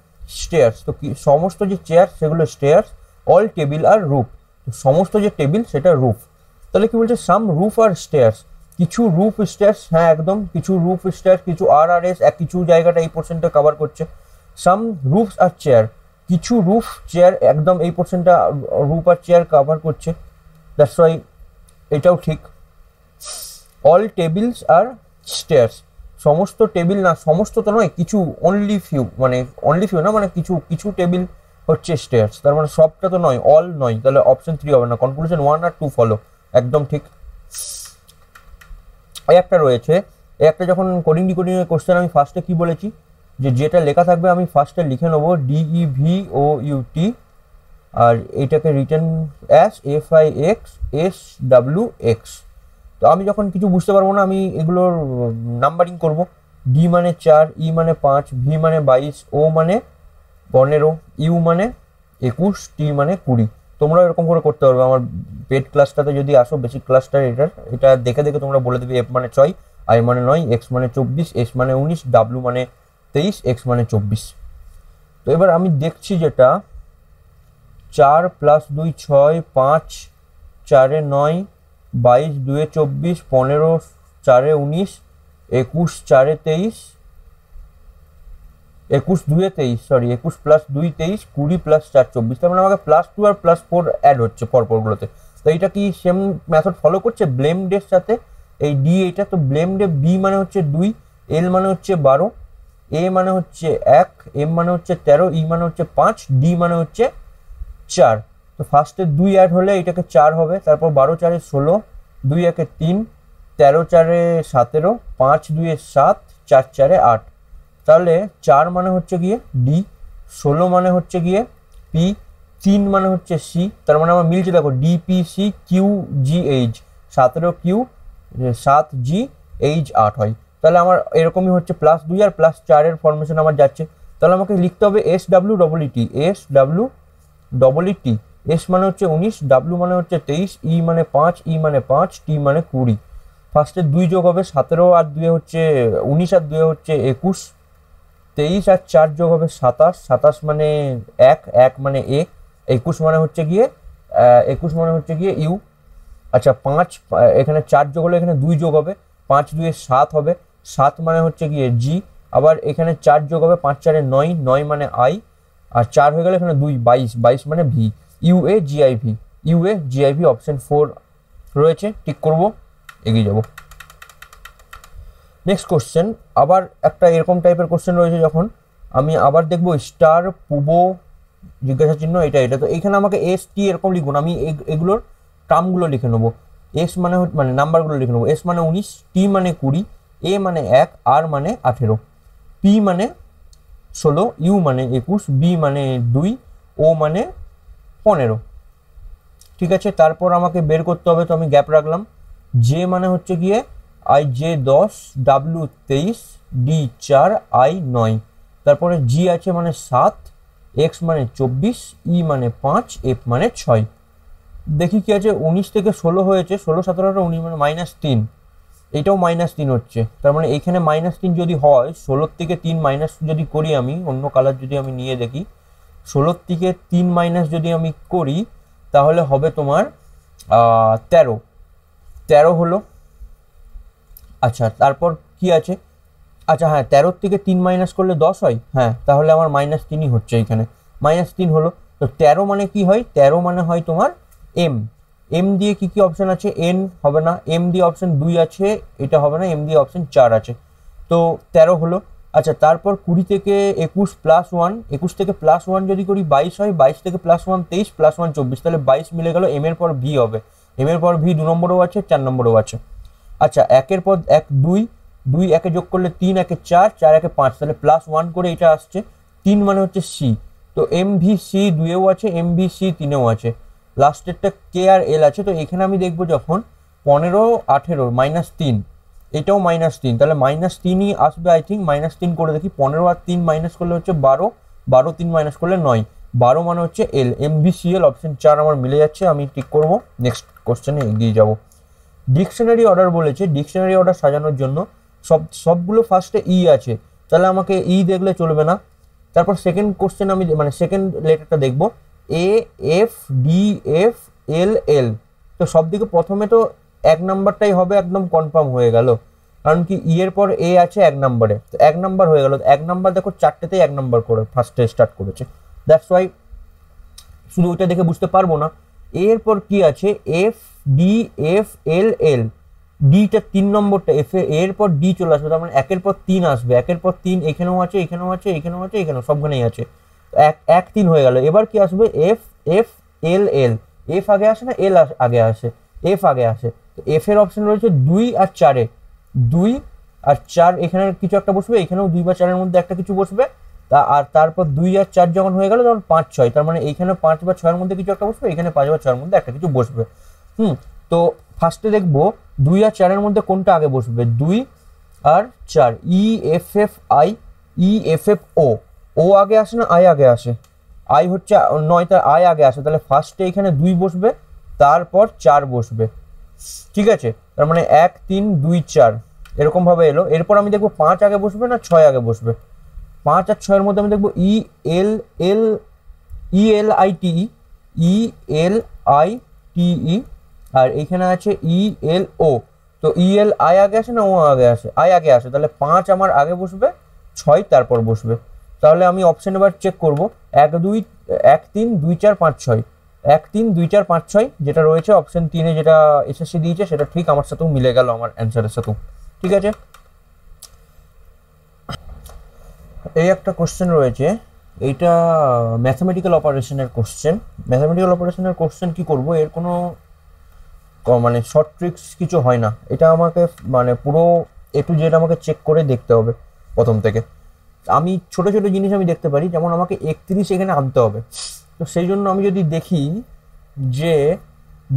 স্টেয়ার্স, তো সমস্ত যে চেয়ার সেগুলো স্টেয়ার্স। অল টেবিল আর রুফ, সমস্ত যে টেবিল সেটা রুফ। তাহলে কি বলছে, সাম রুফ আর স্টেয়ার্স, কিছু রুফ স্টেয়ার্স, হ্যাঁ একদম কিছু রুফ স্টেয়ার্স, কিছু আর আর এস, কিছু জায়গাটা এই পোর্শনটা কভার করছে। সাম রুফস আর চেয়ার, কিছু রুফ চেয়ার, একদম এই পোর্শনটা রুফ আর চেয়ার কভার করছে, দ্যাটস ওয়াই এটাও ঠিক। অল টেবিলস আর স্টেয়ার্স, সমস্ত টেবিল না, সমস্ত তো নয়, কিছু অনলি ফিউ, মানে অনলি ফিউ না, মানে কিছু কিছু টেবিল হচ্ছে স্টেয়ার্স, তার মানে সবটা তো নয়, অল নয়, তাহলে অপশন 3 হবে না। কনক্লুশন 1 আর 2 ফলো, একদম ঠিক। এই একটা রয়েছে, এই একটা যখন কোডিং ডিকোডিং এর কোশ্চেন, আমি ফার্স্টে কি বলেছি, যে যেটা লেখা থাকবে আমি ফার্স্টে লিখে নেবো DEVOUT, আর এটাকে রিটার্ন অ্যাস FIX SWX। তো আমি যখন কিছু বুঝতে পারবো না, আমি এগুলোর নাম্বারিং করব। ডি মানে 4, ই মানে 5, ভি মানে 22, ও মানে 15, ইউ মানে 21, টি মানে 20। তোমরা এরকম করে করতে পারবে। আমার পেড ক্লাসটাতে যদি আসো, বেসিক ক্লাসটা, এটা দেখে দেখে তোমরা বলে দেবে। এফ মানে 6, আই মানে 9, এক্স মানে 24, এস মানে 19, ডাব্লু মানে 23, এক্স মানে 24। তো এবার আমি দেখছি যেটা 4 + 2 6, 5 4 9, 22 2 24, 15 4 19, 21 4 23, 21 2 23, সরি 21 + 2 23, 20 + 4 24। তার মানে আমাকে +2 আর +4 অ্যাড হচ্ছে পরপরগুলোতে। তো এইটা কি সেম মেথড ফলো করছে ব্লেমডের সাথে? এই ডি, এইটা তো ব্লেমডে। বি মানে হচ্ছে 2, এল মানে হচ্ছে 12, এ মানে হচ্ছে 1, এম মানে হচ্ছে 13, ই মানে হচ্ছে 5, ডি মানে হচ্ছে 4। তো ফার্স্টে 2 অ্যাড হলে এটাকে 4 হবে, তারপর 12 4 16, 2 1 3, 13 4 17, 5 2 7, 4 4 8। তাহলে 4 মানে হচ্ছে গিয়ে ডি, 16 মানে হচ্ছে গিয়ে পি, 3 মানে হচ্ছে সি, তার মানে আমার মিলছে, দেখো DPC Q G H, 17 Q 7 G H 8 হয়। তাহলে আমার এরকমই হচ্ছে +2 আর +4 এর ফরমেশন আমার যাচ্ছে। তাহলে আমাকে লিখতে হবে SWEET, SWEET। এস মানে হচ্ছে 19, ডাব্লু মানে হচ্ছে 23, ই মানে 5, ই মানে 5, টি মানে 20। ফার্স্টে 2 যোগ হবে, 17 আর 2 হচ্ছে 19, আর 2 হচ্ছে 21, 23 আর 4 যোগ হবে 27, 27 মানে 1, 1 মানে এ, 21 মানে হচ্ছে গিয়ে 21 মানে হচ্ছে গিয়ে ইউ। আচ্ছা 5, এখানে 4 যোগ হলে এখানে 2 যোগ হবে, 5 2 7 হবে, 7 মানে হচ্ছে গিয়ে জি। আবার এখানে 4 যোগ হবে, 5 4 9, 9 মানে আই, আর 4 হয়ে গেলে এখানে 2, 22, 22 মানে ভি। ইউএ জিআইভি, অপশন 4 রয়েছে, টিক করব, এগিয়ে যাব। নেক্সট কোশ্চেন, আবার একটা এরকম টাইপের কোশ্চেন রয়েছে, যখন আমি আবার দেখবো স্টার পুবো জিজ্ঞাসা চিহ্ন, এটা তো এখানে আমাকে এস টি এরকম লিখুন, আমি এগুলোর টার্মগুলো লিখে নেবো। এস মানে মানে নাম্বারগুলো লিখে নেবো। এস মানে 19, টি মানে 20, এ মানে 1, আর মানে 18, পি মানে 16, ইউ মানে 21, বি মানে 2, ও মানে 15। ঠিক আছে, তারপর আমাকে বের করতে হবে, তো আমি গ্যাপ রাখলাম। জে মানে হচ্ছে গিয়ে I J 10, W 23, D 4, I 9। তারপরে জি আছে মানে 7, এক্স মানে 24, ই মানে 5, এফ মানে 6। দেখি কি আছে, 19 থেকে 16 হয়েছে, 16 17 19 মানে -3, এটাও -3 হচ্ছে। তার মানে এইখানে -3 যদি হয়, 16 থেকে 3 মাইনাস যদি করি, আমি অন্য কালার যদি আমি নিয়ে দেখি, 16 থেকে 3 মাইনাস যদি আমি করি, তাহলে হবে তোমার 13 হলো। আচ্ছা তারপর কি আছে, আচ্ছা হ্যাঁ, 13 থেকে 3 মাইনাস করলে 10 হয়, হ্যাঁ তাহলে আমার -3ই হচ্ছে এখানে, -3 হলো। তো 13 মানে কি হয়, 13 মানে হয় তোমার এম। এম দিয়ে কি কি অপশন আছে, এন হবে না, এম দিয়ে অপশন 2 আছে, এটা হবে না, এম দিয়ে অপশন 4 আছে, তো 13 হলো। আচ্ছা তারপর 20 থেকে 21 প্লাস 1, 21 থেকে প্লাস 1 যদি করি 22 হয়, 22 থেকে প্লাস 1 23, প্লাস 1 24, তাহলে 22 মিলে গেল, এম এর পর ভি হবে, এম এর পর ভি 2 নম্বরও আছে, 4 নম্বরও আছে। আচ্ছা একের পর এক 2, 2 একে যোগ করলে 3 একে 4, 4 একে 5, তাহলে প্লাস 1 করে এটা আসছে, 3 মানে হচ্ছে সি, তো এম ভি সি 2এও আছে, এম ভি সি 3এও আছে, লাস্টেরটা কে আর এল আছে। তো এখানে আমি দেখবো যখন 15 18 -3, এটাও -3, তাহলে -3ই আসবে আই থিঙ্ক, -3 করে দেখি, 15 আর 3 মাইনাস করলে হচ্ছে 12, 12 3 মাইনাস করলে 9, 12 মানে হচ্ছে L, M V C L, option 4 আমার মিলে যাচ্ছে, আমি টিক করবো, নেক্সট কোশ্চেনে এগিয়ে যাবো। ডিকশনারি অর্ডার বলেছে, ডিকশনারি অর্ডার সাজানোর জন্য সবগুলো ফার্স্টে ই আছে, তাহলে আমাকে ই দেখলে চলবে না। তারপর সেকেন্ড কোশ্চেন আমি মানে সেকেন্ড লেটারটা দেখবো, A F D F L L, তো সব দিকে প্রথমে তো 1 নাম্বারটাই হবে, একদম কনফার্ম হয়ে গেল, কারণ কি ই এর পর এ আছে 1 নাম্বারে, তো 1 নাম্বার হয়ে গেল, 1 নাম্বার দেখো চারটেতেই 1 নাম্বার করে ফার্স্টে স্টার্ট করেছে, দ্যাটস ওয়াই শুধু ওইটা দেখে বুঝতে পারবো না। এরপর কি আছে, এফ ডি এফ এল এল, ডিটা 3 নম্বরটা, এফ এরপর ডি চলে আসবে, তার মানে একের পর 3 আসবে, একের পর 3 এখানেও আছে, এখানেও আছে, এখানেও আছে, এখানেও সবখানেই আছে, এক এক 3 হয়ে গেল। এবার কি আসবে, এফ এফ এল এল, এফ আগে আসে না এল আগে আসে, এফ আগে আসে, তো এফ এর অপশন রয়েছে 2 আর 4-এ, 2 আর 4 এখানে কিছু একটা বসবে, এখানেও 2 বা 4-এর মধ্যে একটা কিছু বসবে, আর তারপর 2 আর 4 যখন হয়ে গেল তখন 5 6, তার মানে এইখানে 5 বা 6-এর মধ্যে কিছু একটা বসবে, এখানে 5 বা 6-এর মধ্যে একটা কিছু বসবে। তো ফার্স্টে দেখবো 2 আর 4-এর মধ্যে কোনটা আগে বসবে, 2 আর 4, E F F I, E F F O, O আগে আসে না আই আগে আসে, আই হচ্ছে 9, তার আই আগে আসে, তাহলে ফার্স্টে এখানে 2 বসবে, তারপর 4 বসবে, ঠিক আছে, তার মানে 1 3 2 4 এরকম ভাবে এলো। এরপর আমি দেখবো 5 আগে বসবে না 6 আগে বসবে, 5 আর 6-এর মধ্যে আমি দেখবো ই এল এল, ই L I T E, E L I T ই, আর এখানে আছে ই এল ও, তো ই এল আই আগে আসে না ও আগে আসে, আই আগে আসে, তাহলে 5 আমার আগে বসবে, 6 তারপর বসবে। তাহলে আমি অপশন এবার চেক করবো, 1 2 1 3 2 4 5 6, 1 3 2 4 5 6 যেটা রয়েছে অপশন 3-এ, যেটা এসএসসি দিয়েছে সেটা ঠিক আমার সাথেও মিলে গেল, আমার অ্যান্সারের সাথেও, ঠিক আছে। এই একটা কোশ্চেন রয়েছে, এইটা ম্যাথমেটিক্যাল অপারেশনের কোশ্চেন, ম্যাথমেটিক্যাল অপারেশনের কোশ্চেন কি করব, এর কোনো মানে শর্ট ট্রিক্স কিছু হয় না, এটা আমাকে মানে পুরো এ টু জেড আমাকে চেক করে দেখতে হবে প্রথম থেকে। আমি ছোট ছোট জিনিস আমি দেখতে পারি, যেমন আমাকে 31 এখানে আনতে হবে, তো সেই জন্য আমি যদি দেখি যে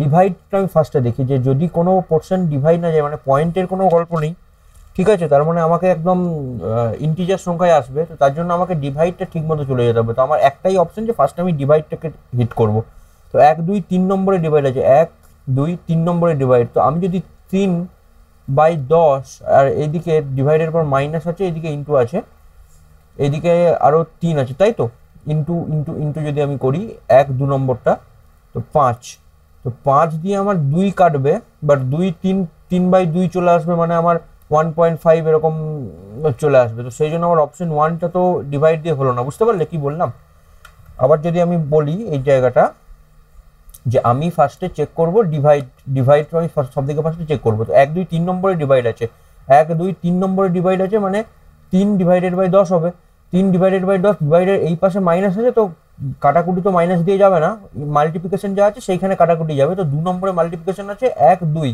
ডিভাইডটা আমি ফার্স্টে দেখি, যে যদি কোনো পোর্শন ডিভাইড না যায়, মানে পয়েন্টের কোনো গল্প নেই, ঠিক আছে, তার মানে আমাকে একদম ইন্টিজার সংখ্যায় আসবে, তো তার জন্য আমাকে ডিভাইডটা ঠিক মতো চলে যেতে হবে, তো আমার একটাই অপশন যে ফার্স্ট আমি ডিভাইডটাকে হিট করব। তো 1 2 3 নম্বরে ডিভাইড আছে, 1 2 3 নম্বরে ডিভাইড, তো আমি যদি 3/10, আর এইদিকে ডিভাইডের পর মাইনাস আছে, এদিকে ইন্টু আছে, এইদিকে আরও 3 আছে, তাই তো, ইন্টু ইন্টু ইন্টু যদি আমি করি 1 2 নম্বরটা, তো 5, তো 5 দিয়ে আমার 2 কাটবে, বাট 2 3 3/2 চলে আসবে, মানে আমার 1.5 এরকম চলে আসবে, তো সেই জন্য আমার অপশন 1টা তো ডিভাইড দিয়ে হলো না, বুঝতে পারলে কি বললাম। আবার যদি আমি বলি এই জায়গাটা, যে আমি ফার্স্টে চেক করব ডিভাইড, ডিভাইড আমি সব থেকে ফার্স্টে চেক করবো, তো 1 2 3 নম্বরে ডিভাইড আছে, 1 2 3 নম্বরে ডিভাইড আছে, মানে 3/10 হবে, 3/10, ডিভাইডের এই পাশে মাইনাস আছে, তো কাটাকুটি তো মাইনাস দিয়ে যাবে না, মাল্টিপ্লিকেশন যা আছে সেইখানে কাটাকুটি যাবে, তো 2 নম্বরে মাল্টিপ্লিকেশন আছে 1 2,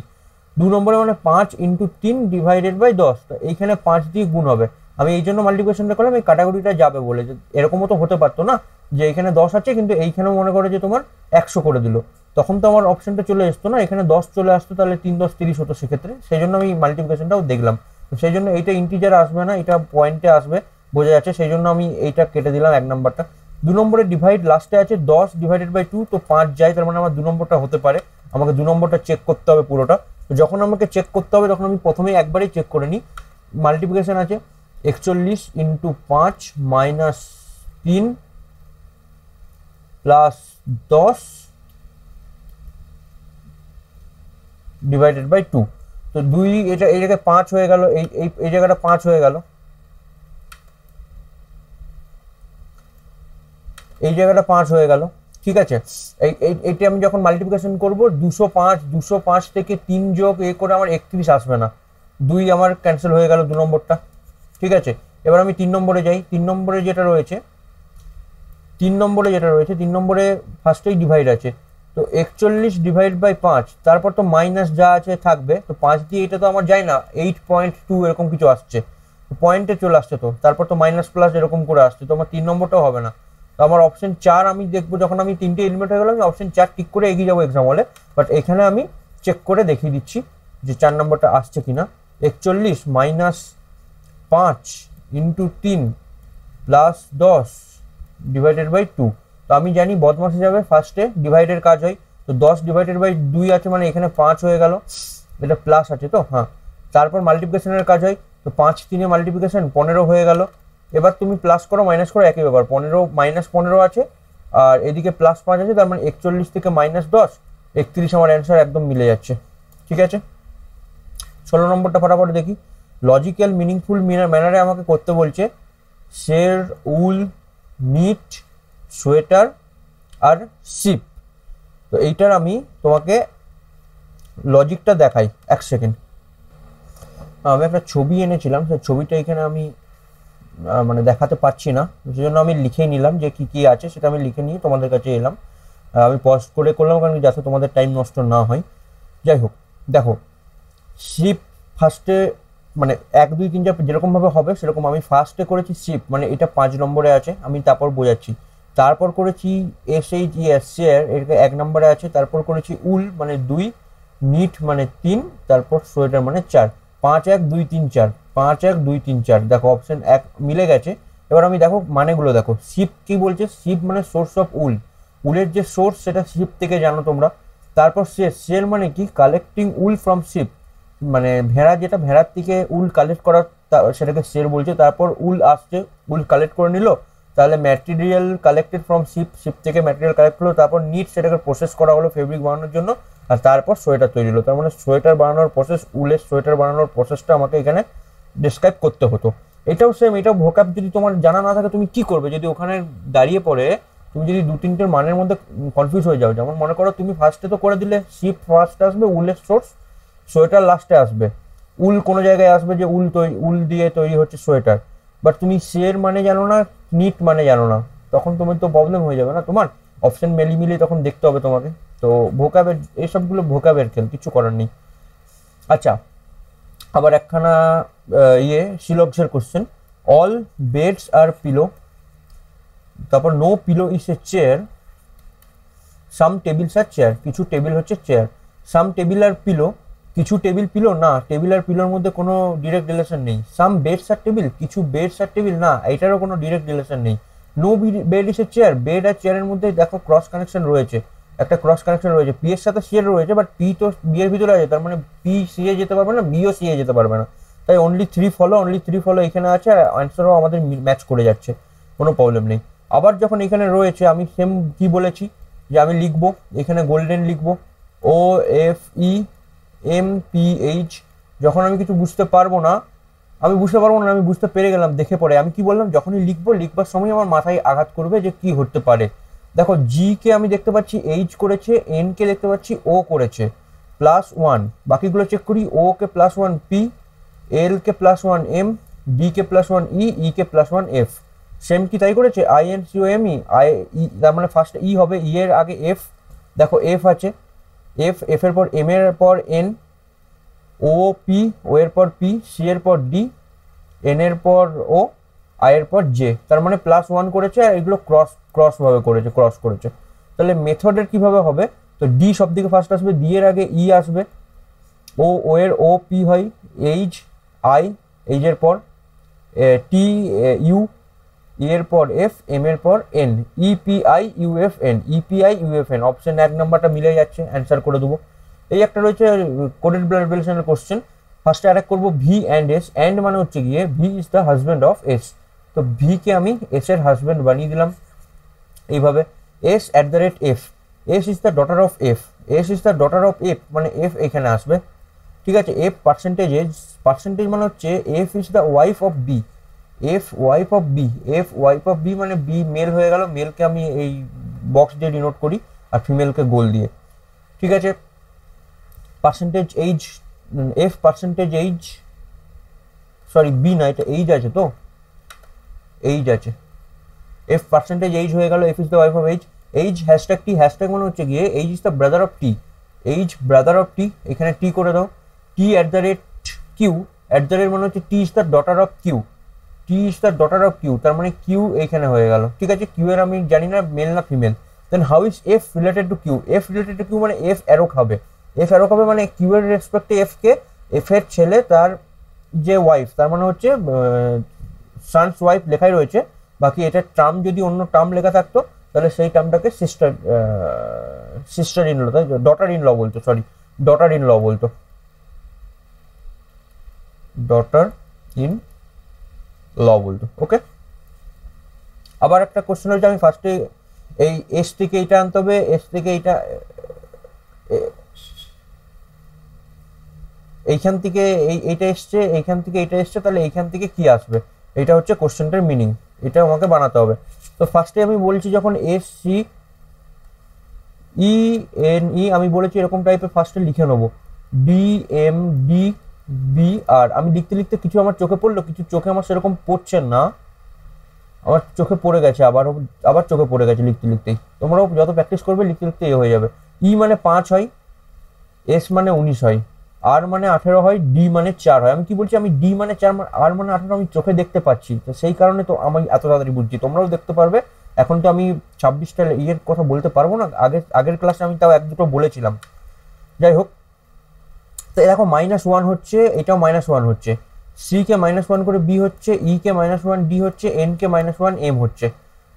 2 নম্বরে মানে 5 × 3/10, তো এইখানে 5 দিয়ে গুণ হবে, আমি এই জন্য মাল্টিপ্লিকেশনটা করলাম, এই কাটাকুটিটা যাবে বলে, যে এরকমও তো হতে পারতো না যে এখানে 10 আছে কিন্তু এইখানেও মনে করে যে তোমার 100 করে দিল, তখন তো আমার অপশনটা চলে আসতো না, এখানে 10 চলে আসতো, তাহলে 3 10 30 হতো সেক্ষেত্রে, সেই জন্য আমি মাল্টিপ্লিকেশনটাও দেখলাম, তো সেই জন্য এইটা ইন্টিজার আসবে না, এটা পয়েন্টে আসবে, বোঝা যাচ্ছে, সেই জন্য আমি এইটা কেটে দিলাম 1 নাম্বারটা। 2 নম্বরে ডিভাইড লাস্টে আছে 10/2, তো 5 যায়, তার মানে আমার 2 নম্বরটা হতে পারে, আমাকে 2 নম্বরটা চেক করতে হবে পুরোটা, তো যখন আমাকে চেক করতে হবে তখন আমি প্রথমেই একবারেই চেক করে নিই, মাল্টিপ্লিকেশন আছে 41 × 5 - 3 প্লাস 10 / 2, তো 2 এটা এই জায়গায় 5 হয়ে গেল, এই জায়গাটা 5 হয়ে গেল, এই জায়গাটা 5 হয়ে গেল, ঠিক আছে। এইটা আমি যখন মাল্টিপ্লিকেশন করবো 205 থেকে 3 যোগ করে আমার 31 আসবে না, 2 আমার ক্যান্সেল হয়ে গেল 2 নম্বরটা, ঠিক আছে। এবার আমি 3 নম্বরে যাই। 3 নম্বরে যেটা রয়েছে 3 নম্বরে ফার্স্টেই ডিভাইড আছে, তো 41 ডিভাইড বাই 5, তারপর তো মাইনাস যা আছে থাকবে, তো 5 দিয়ে এটা তো আমার যায় না, 8.2 এরকম কিছু আসছে, পয়েন্টে চলে আসছে, তো তারপর তো মাইনাস প্লাস এরকম করে আসছে, তো আমার 3 নম্বরটাও হবে না। তো আমার অপশন 4 আমি দেখবো, যখন আমি 3টে এলিমেন্ট হয়ে গেল আমি অপশন 4 টিক করে এগিয়ে যাবো এক্সাম হলে। বাট এখানে আমি চেক করে দেখিয়ে দিচ্ছি যে 4 নম্বরটা আসছে কিনা। 41 minus 5 into 3 plus 10 divided by 2। তো আমি জানি বদমাস হিসাবে ফার্স্টে ডিভাইডের কাজ হয়, তো 10 ডিভাইডেড বাই 2 আছে মানে এখানে 5 হয়ে গেল, এটা প্লাস আছে তো, হ্যাঁ। তারপর মাল্টিপ্লিকেশনের কাজ হয়, তো 5 3 মাল্টিপ্লিকেশন 15 হয়ে গেল। এবার তুমি প্লাস করো মাইনাস করো একই ব্যাপার, 15 মাইনাস 15 আছে আর এদিকে প্লাস 5 আছে, তার মানে 41 থেকে মাইনাস 10 31 আমার অ্যান্সার একদম মিলে যাচ্ছে, ঠিক আছে। 16 নম্বরটা ফটাফট দেখি। লজিক্যাল মিনিংফুল ম্যানারে আমাকে করতে বলছে শের, উল, নিট, সোয়েটার আর শিপ। তো এইটার আমি তোমাকে লজিকটা দেখাই, এক সেকেন্ড। আমি একটা ছবি এনেছিলাম, সেই ছবিটা এখানে আমি মানে দেখাতে পারছি না, সেজন্য আমি লিখে নিলাম যে কি কি আছে, সেটা আমি লিখে নিয়ে তোমাদের কাছে এলাম। আমি পজ করে করলাম কারণ যাতে তোমাদের টাইম নষ্ট না হয়। যাই হোক, দেখো শিপ ফার্স্টে মানে 1 2 3 4 যেরকমভাবে হবে সেরকম আমি ফার্স্টে করেছি শিপ, মানে এটা 5 নম্বরে আছে, আমি তারপর বোঝাচ্ছি। তারপর করেছি SHES শেয়ার, এটা 1 নম্বরে আছে। তারপর করেছি উল মানে 2, নিট মানে 3, তারপর সোয়েটার মানে 4। 5 1 2 3 4, 5 1 2 3 4, দেখো অপশন 1 মিলে গেছে। এবার আমি দেখো মানেগুলো দেখো, শিপ কি বলছে, শিপ মানে সোর্স অফ উল, উলের যে সোর্স সেটা শিপ থেকে জানো তোমরা। তারপর শের মানে কি, কালেক্টিং উল ফ্রম শিপ, মানে ভেড়া যেটা ভেড়ার থেকে উল কালেক্ট করা সেটাকে শের বলছে। তারপর উল আসছে, উল কালেক্ট করে নিল, তাহলে material collected from ship, ship থেকে ম্যাটেরিয়াল কালেক্ট হলো। তারপর নিট সেটাকে প্রসেস করা হলো ফেব্রিক বানানোর জন্য, আর তারপর সোয়েটার তৈরি হলো। তার মানে সোয়েটার বানানোর প্রসেস, উলের সোয়েটার বানানোর প্রসেসটা আমাকে এখানে ডিসক্রাইব করতে হতো। এটাও সেম, এটাও ভোকাব যদি তোমার জানা না থাকে তুমি কি করবে, যদি ওখানে দাঁড়িয়ে পড়ে তুমি যদি 2-3টের মানের মধ্যে কনফিউজ হয়ে যাও, যেমন মনে করো তুমি ফার্স্টে তো করে দিলে শিপ ফার্স্টে আসবে, উলের সোর্স, সোয়েটার লাস্টে আসবে, উল কোনো জায়গায় আসবে যে উল দিয়ে তৈরি হচ্ছে সোয়েটার, বাট তুমি শের মানে জানো না, নিট মানে জানো না, তখন তুমি তো প্রবলেম হয়ে যাবে না তোমার, অপশন মিলিয়ে তখন দেখতে হবে তোমাকে। তো ভোকাবের এইসবগুলো ভোকাবের খেল, কিছু করার নেই। আচ্ছা, আবার একখানা শিলক্সের কোশ্চেন, অল বেডস আর পিলো, তারপর no pillow is a chair, some tables আর চেয়ার, কিছু টেবিল হচ্ছে চেয়ার, সাম টেবিল আর পিলো, কিছু টেবিল পিলো না, টেবিল আর পিলোর মধ্যে কোনো ডিরেক্ট রিলেশন নেই। সাম বেডস আর টেবিল, কিছু বেডস আর টেবিল না, এটারও কোনো ডিরেক্ট রিলেশন নেই। No bed is a chair, bed আর চেয়ারের মধ্যে দেখো ক্রস কানেকশন রয়েছে, একটা ক্রস কানেকশন রয়েছে, পি এর সাথে সি এর রয়েছে, বাট পি তো বি এর ভিতরে আছে, তার মানে পি সি এ যেতে পারবে না, বিও সি এ যেতে পারবে না, তাই অনলি 3 ফলো এখানে আছে, আর আনসারও আমাদের ম্যাচ করে যাচ্ছে, কোনো প্রবলেম নেই। আবার যখন এখানে রয়েছে আমি সেম কি বলেছি যে আমি লিখবো এখানে গোল্ডেন লিখবো, OFEMPH, যখন আমি কিছু বুঝতে পারবো না, আমি বুঝতে পেরে গেলাম দেখে পড়ে, আমি কি বললাম, যখনই লিখবার সময় আমার মাথায় আঘাত করবে যে কি হতে পারে। দেখো জি কে আমি দেখতে পাচ্ছি এইচ করেছে, এন কে দেখতে পাচ্ছি ও করেছে +1, বাকিগুলো চেক করি, ও কে +1 পি, এল কে +1 এম, ডি কে +1 ই কে +1 এফ, সেম কি তাই করেছে, INCOME তার মানে ফার্স্ট ই হবে, ই এর আগে এফ, দেখো এফ আছে, এফ এর পর এম এর পর এন, ও পি, ও এর পর পি, সি এর পর ডি, এন এর পর ও, আই এর পর জে, তার মানে +1 করেছে, আর এগুলো ক্রস ভাবে করেছে, ক্রস করেছে। তাহলে মেথডের কিভাবে হবে, তো ডি সব দিকে ফার্স্ট আসবে, ডি এর আগে ই আসবে, ও এর ও পি হয়, এইচ আই, এইচ এর পর টি ইউ, এর পর এফ, এম এর পর এন, ইপিআই ইউএফএন, ইপিআই ইউএফএন, অপশন 1 নাম্বারটা মিলে যাচ্ছে, অ্যান্সার করে দেবো। এই একটা রয়েছে কোডেড ব্লাড রিলেশনের কোশ্চেন, ফার্স্টে অ্যাটাক করবো ভি অ্যান্ড এস, অ্যান্ড মানে হচ্ছে গিয়ে V is the husband of S, তো ভি কে আমি এস এর হাজব্যান্ড বানিয়ে দিলাম এইভাবে, S @f, S is the daughter of F, S is the daughter of F মানে এফ এখানে আসবে, ঠিক আছে। এফ পার্সেন্টেজ মানে হচ্ছে F is the wife of B, F wife of B, F wife of B মানে B mail হয়ে গেল, মেলকে আমি এই বক্স দিয়ে ডিনোট করি আর ফিমেলকে গোল দিয়ে। ঠিক আছে, percentage age, F percentage age, sorry B না, এটা এইজ আছে তো, এইজ আছে, এফ পার্সেন্টেজ এইজ হয়ে গেল, F is the wife of H. H hashtag T, hashtag মানে হচ্ছে গিয়ে H is the brother of T, H brother of T, এখানে টি করে দাও। T at the rate Q, at the rate মানে হচ্ছে T is the daughter of Q, T is the daughter of Q, তার মানে Q এইখানে হয়ে গেল। ঠিক আছে, কিউ এর আমি জানি না মেল না female. Then how is F related to Q, F related to Q মানে এফ অ্যারো খাবে, এফ অ্যারো খাবে মানে কিউ এর রেসপেক্টে এফ কে, এফ এর ছেলে তার যে ওয়াইফ, তার মানে হচ্ছে সানস ওয়াইফ লেখাই রয়েছে, বাকি এটার টার্ম যদি অন্য টার্ম লেখা থাকতো তাহলে সেই টার্মটাকে সিস্টার, সিস্টার ইন ল, তাই ডটার ইন ল বলতো, সরি ডটার ইন ল বলতো, ডটার ইন ল বলতো। ওকে, আবার একটা কোশ্চেন হচ্ছে, আমি ফার্স্টে এই এস থেকে এইটা আনতে হবে, এস থেকে এইটা, এইখান থেকে এইটা এসছে, এইখান থেকে এইটা এসছে, তাহলে এইখান থেকে কি আসবে, এটা হচ্ছে কোশ্চেনটার মিনিং, এটা আমাকে বানাতে হবে। তো ফার্স্টে আমি বলছি যখন S C E N E আমি বলেছি এরকম টাইপের ফার্স্টে লিখে নেবো, B M D B R, আমি লিখতে লিখতে কিছু আমার চোখে পড়লো, কিছু চোখে আমার সেরকম পড়ছে না, আমার চোখে পড়ে গেছে, আবার আবার চোখে পড়ে গেছে লিখতে লিখতেই, তোমরাও যত প্র্যাকটিস করবে লিখতে লিখতে এ হয়ে যাবে। ই মানে 5 হয়, এস মানে 19 হয়, আর মানে 18 হয়, ডি মানে 4 হয়। আমি কি বলছি, আমি ডি মানে 4, আর মানে 18 আমি চোখে দেখতে পাচ্ছি, তো সেই কারণে তো আমি এত তাড়াতাড়ি বুঝছি, তোমরাও দেখতে পারবে। এখন তো আমি 26টা ইয়ের কথা বলতে পারবো না, আগের ক্লাসে আমি তাও এক দুটো বলেছিলাম। যাই হোক, তো দেখো -1 হচ্ছে, এটাও -1 হচ্ছে, সি কে -1 করে বি হচ্ছে, ই কে -1 ডি হচ্ছে, এন কে -1 এম হচ্ছে।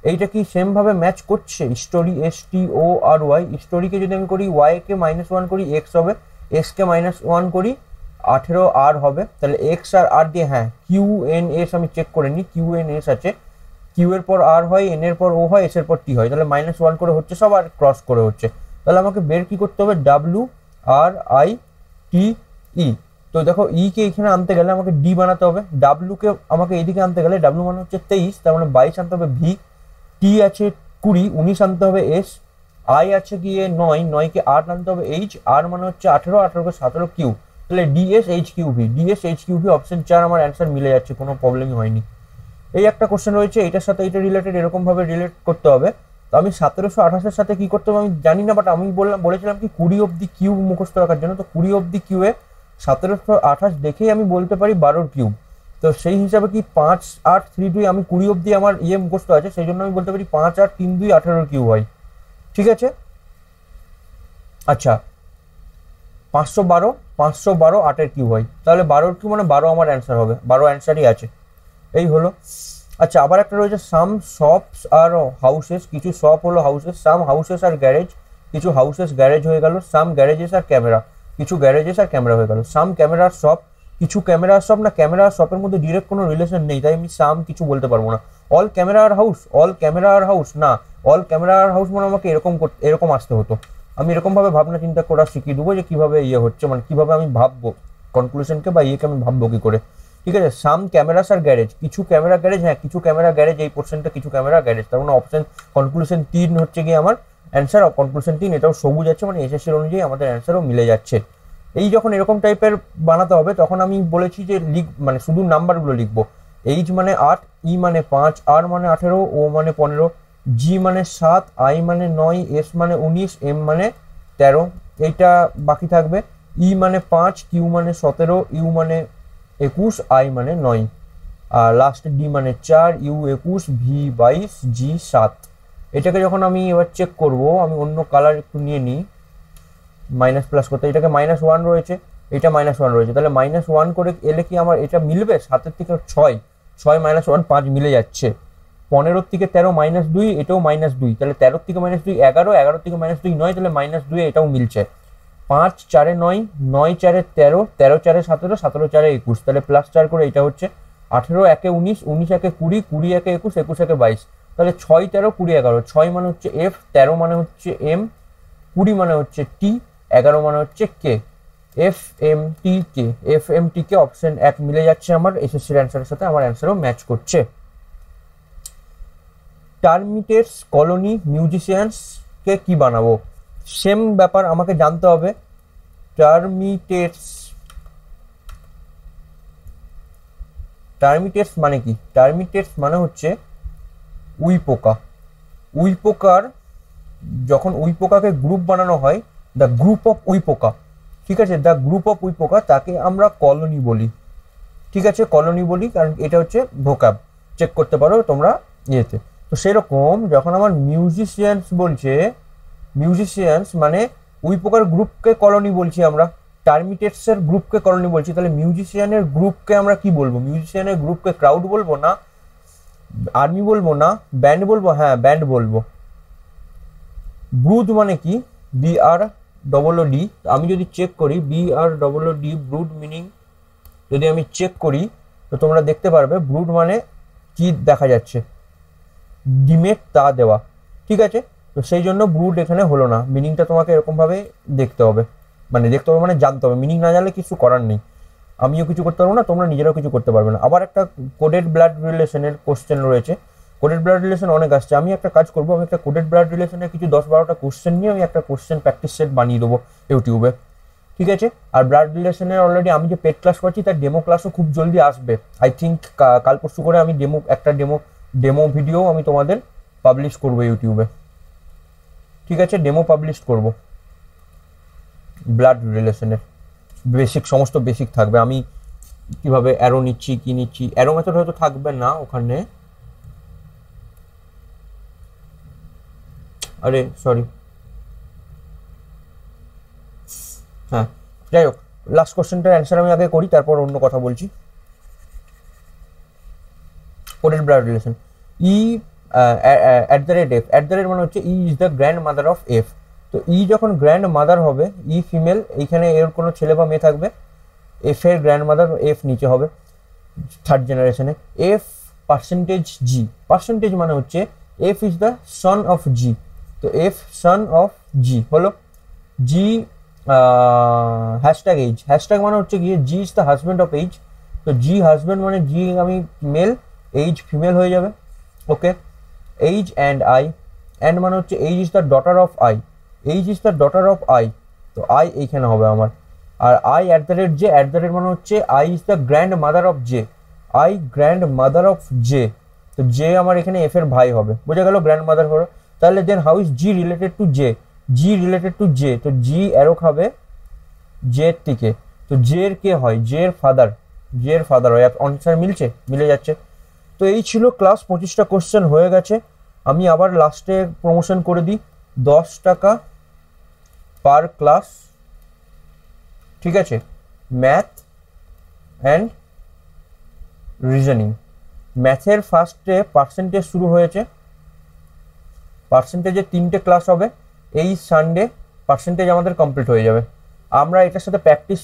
এইটা কি সেম ভাবে ম্যাচ করছে? স্টোরি এস টি ও আর ওয়াই, স্টোরিকে যদি আমি করি ওয়াই কে -1 করি এক্স হবে, এক্স কে -1 করি 18 আর হবে, তাহলে এক্স আর আর দিয়ে, হ্যাঁ কিউ এন এস আমি চেক করে নিই, কিউ এন এস আছে, কিউ এর পর আর হয়, এন এর পর ও হয়, এস এর পর টি হয়, তাহলে -1 করে হচ্ছে সব, আর ক্রস করে হচ্ছে। তাহলে আমাকে বের কি করতে হবে, ডাব্লিউ আর আই টি ই। তো দেখো ই কে এখানে আনতে গেলে আমাকে ডি বানাতে হবে, ডাব্লিউ কে আমাকে এইদিকে আনতে গেলে, ডাব্লিউ মানে হচ্ছে 23, তার মানে 22 আনতে হবে ভি, টি আছে 20, 19 আনতে হবে এস, আই আছে গিয়ে 9, 9 কে 8 আনতে হবে এইচ, আর মানে হচ্ছে 18, 18 কে 17 কিউ, তাহলে DS H Q V, DS H Q V option 4 আমার অ্যান্সার মিলে যাচ্ছে, কোনো প্রবলেমই হয়নি। এই একটা কোশ্চেন রয়েছে, এটার সাথে এটা রিলেটেড, এরকম ভাবে রিলেট করতে হবে। তো আমি 1728 সাথে কি করতে হবে আমি জানি না, বাট আমি বলেছিলাম কি 20 অব্দি কিউব মুখস্থ রাখার জন্য, তো 20 অব্দি কিউবে 1728 দেখেই আমি বলতে পারি 12 কিউব। তো সেই হিসাবে কি 5 8 3 2, আমি 20 অব্দি আমার ইয়ে মুখস্থ আছে, সেই জন্য আমি বলতে পারি 5 8 3 2 18 কিউব হয়। ঠিক আছে, আচ্ছা 512, 512 8-এর কিউব হয়, তাহলে 12 কিউব মানে 12 আমার অ্যান্সার হবে, 12 অ্যান্সারই আছে। এই হলো। আচ্ছা, আবার একটা রয়েছে সাম শপস আর হাউসেস, কিছু শপ হলো হাউসেস, সাম হাউসেস আর গ্যারেজ, কিছু হাউসেস গ্যারেজ হয়ে গেল, সাম গ্যারেজেস আর ক্যামেরা, কিছু গ্যারেজেস আর ক্যামেরা হয়ে গেল, সাম ক্যামেরার শপ, কিছু ক্যামেরার শপ, না ক্যামেরা আর শপের মধ্যে ডিরেক্ট কোনো রিলেশন নেই, তাই আমি সাম কিছু বলতে পারবো না। অল ক্যামেরা আর হাউস, অল ক্যামেরা আর হাউস, না অল ক্যামেরা আর হাউস মানে আমাকে এরকম আসতে হতো, আমি এরকম ভাবে ভাবনা চিন্তা করা শিখিয়ে দেবো যে কিভাবে ইয়ে হচ্ছে, মানে কিভাবে আমি ভাববো কনক্লুশনকে বা ইয়েকে আমি ভাববো কি করে। ঠিক আছে, সাম ক্যামেরাস আর গ্যারেজ, কিছু ক্যামেরা গ্যারেজ, হ্যাঁ কিছু ক্যামেরা গ্যারেজ, এই পোর্শনটা কিছু ক্যামেরা গ্যারেজ, তার মানে অপশন কনক্লুশন 3 হচ্ছে গিয়ে আমার অ্যান্সার, কনক্লুশন 3 এটাও সবুজ আছে, মানে এসএসসির অনুযায়ী আমাদের অ্যান্সারও মিলে যাচ্ছে। এই যখন এরকম টাইপের বানাতে হবে তখন আমি বলেছি যে মানে শুধু নাম্বারগুলো লিখবো, এইচ মানে 8, ই মানে 5, আর মানে 18, ও মানে 15, জি মানে 7, আই মানে 9, এস মানে 19, এম মানে 13, এইটা বাকি থাকবে, ই মানে 5, কিউ মানে 17, ইউ মানে 21, আই মানে 9, আর লাস্টে ডি মানে 4, ইউ 21, ভি 22, জি 7। এটাকে যখন আমি এবার চেক করব, আমি অন্য কালার একটু নিয়ে নিই মাইনাস প্লাস করতে, এটাকে -1 রয়েছে, এটা -1 রয়েছে, তাহলে -1 করে এলে কি আমার এটা মিলবে? 7-এর থেকে 6, 6 -1 5 মিলে যাচ্ছে, 15 থেকে 13 -2, এটাও -2, তাহলে 13 থেকে -2 11, 11 থেকে -2 9, তাহলে -2 এটাও মিলছে, 5 4 9, 9 4 13, 13 4 17, 17 4 21, তাহলে +4 করে এটা হচ্ছে 18 1 19, 19 1 20, 20 1 21, 21 1 22, তাহলে 6 13 20 11, 6 মানে হচ্ছে এফ, 13 মানে হচ্ছে এম, 20 মানে হচ্ছে টি, 11 মানে হচ্ছে কে। FMTK, FMTK অপশন 1 মিলে যাচ্ছে আমার এসএসসির অ্যান্সারের সাথে, আমার অ্যান্সারও ম্যাচ করছে। টার্মিটেটস কলোনি মিউজিশিয়ানসকে কি বানাবো? সেম ব্যাপার আমাকে জানতে হবে। টার্মিটেটস মানে কি? টার্মিটেটস মানে হচ্ছে উই পোকা। উই পোকার যখন উই পোকাকে গ্রুপ বানানো হয়, দ্য গ্রুপ অফ উই পোকা, ঠিক আছে, দ্য গ্রুপ অফ উই পোকা, তাকে আমরা কলোনি বলি। ঠিক আছে, কলোনি বলি, কারণ এটা হচ্ছে ভোকাব, চেক করতে পারো তোমরা ইয়েতে। তো সেরকম যখন আমার মিউজিশিয়ানস বলছে, মিউজিশিয়ানস মানে উই পোকার গ্রুপকে কলোনি বলছি আমরা, টার্মিটেটসের গ্রুপকে কলোনি বলছি, তাহলে মিউজিশিয়ানের গ্রুপকে আমরা কি বলবো? মিউজিশিয়ানের গ্রুপকে ক্রাউড বলবো না, আর্মি বলবো না, ব্যান্ড বলবো? হ্যাঁ, ব্যান্ড বলবো। ব্রুড মানে কি? BROOD। আমি যদি চেক করি BROOD ব্রুড মিনিং যদি আমি চেক করি, তো তোমরা দেখতে পারবে ব্রুড মানে কি দেখা যাচ্ছে, ডিমের তা দেওয়া। ঠিক আছে, তো সেই জন্য ব্রুড এখানে হলো না। মিনিংটা তোমাকে এরকমভাবে দেখতে হবে, মানে দেখতে হবে মানে জানতে হবে। মিনিং না জানলে কিছু করার নেই, আমিও কিছু করতে পারবো না, তোমরা নিজেরাও কিছু করতে পারবে না। আবার একটা কোডেড ব্লাড রিলেশনের কোশ্চেন রয়েছে। কোডেড ব্লাড রিলেশন অনেক আসছে। আমি একটা কাজ করবো, আমি একটা কোডেড ব্লাড রিলেশনের কিছু 10-12টা কোশ্চেন নিয়ে আমি একটা কোশ্চেন প্র্যাকটিস সেট বানিয়ে দেবো ইউটিউবে। ঠিক আছে, আর ব্লাড রিলেশনের অলরেডি আমি যে পেড ক্লাস করছি তার ডেমো ক্লাসও খুব জলদি আসবে। আই থিঙ্ক কাল পরশু করে আমি একটা ডেমো ভিডিও আমি তোমাদের পাবলিশ করবো ইউটিউবে। ঠিক আছে, ডেমো পাবলিশ করব ব্লাড রিলেশনের, বেসিক, সমস্ত বেসিক থাকবে। আমি কিভাবে অ্যারো নিচ্ছি, কি নিচ্ছি, অ্যারো মেথড হয়তো থাকবে না ওখানে, আরে সরি, হ্যাঁ যাই হোক, লাস্ট কোশ্চেনটার অ্যান্সার আমি আগে করি, তারপর অন্য কথা বলছি। Coded blood relation, E @f, মানে হচ্ছে E is the grandmother of F. তো ই যখন গ্র্যান্ড মাদার হবে, ই ফিমেল, এইখানে এর কোনো ছেলে বা মেয়ে থাকবে, এফ এর গ্র্যান্ড মাদার এফ নিচে হবে থার্ড জেনারেশনে। এফ পার্সেন্টেজ জি, পার্সেন্টেজ মানে হচ্ছে F is the son of G, তো এফ সন অফ জি হলো। জি হ্যাশট্যাগ এইজ, হ্যাশট্যাগ মানে হচ্ছে গিয়ে G is the husband of H, তো জি হাজব্যান্ড মানে জি আমি মেল, এইজ ফিমেল হয়ে যাবে। ওকে, এইজ অ্যান্ড আই, অ্যান্ড মানে হচ্ছে age is the daughter of I, age is the daughter of I, তো আই এইখানে হবে আমার। আর আই @জে, মানে হচ্ছে I is the grandmother of J, I grand mother of J, তো J আমার এখানে এফ এর ভাই হবে, বোঝা গেল, গ্র্যান্ড মাদার হলো। তাহলে then how is G related to J? G related to J, তো জি অ্যারো খাবে জে এর থেকে, তো জে এর কে হয়? জে এর ফাদার, জে এর ফাদার হয়। অনসার মিলছে, মিলে যাচ্ছে। তো এই ছিল ক্লাস, 25টা কোশ্চেন হয়ে গেছে। আমি আবার লাস্টে প্রমোশন করে দিই, 10 টাকা পার ক্লাস, ঠিক আছে, ম্যাথ অ্যান্ড রিজনিং। ম্যাথের ফার্স্টে পার্সেন্টেজ শুরু হয়েছে, পার্সেন্টেজের 3টে ক্লাস হবে। এই সানডে পার্সেন্টেজ আমাদের কমপ্লিট হয়ে যাবে। আমরা এটার সাথে প্র্যাকটিস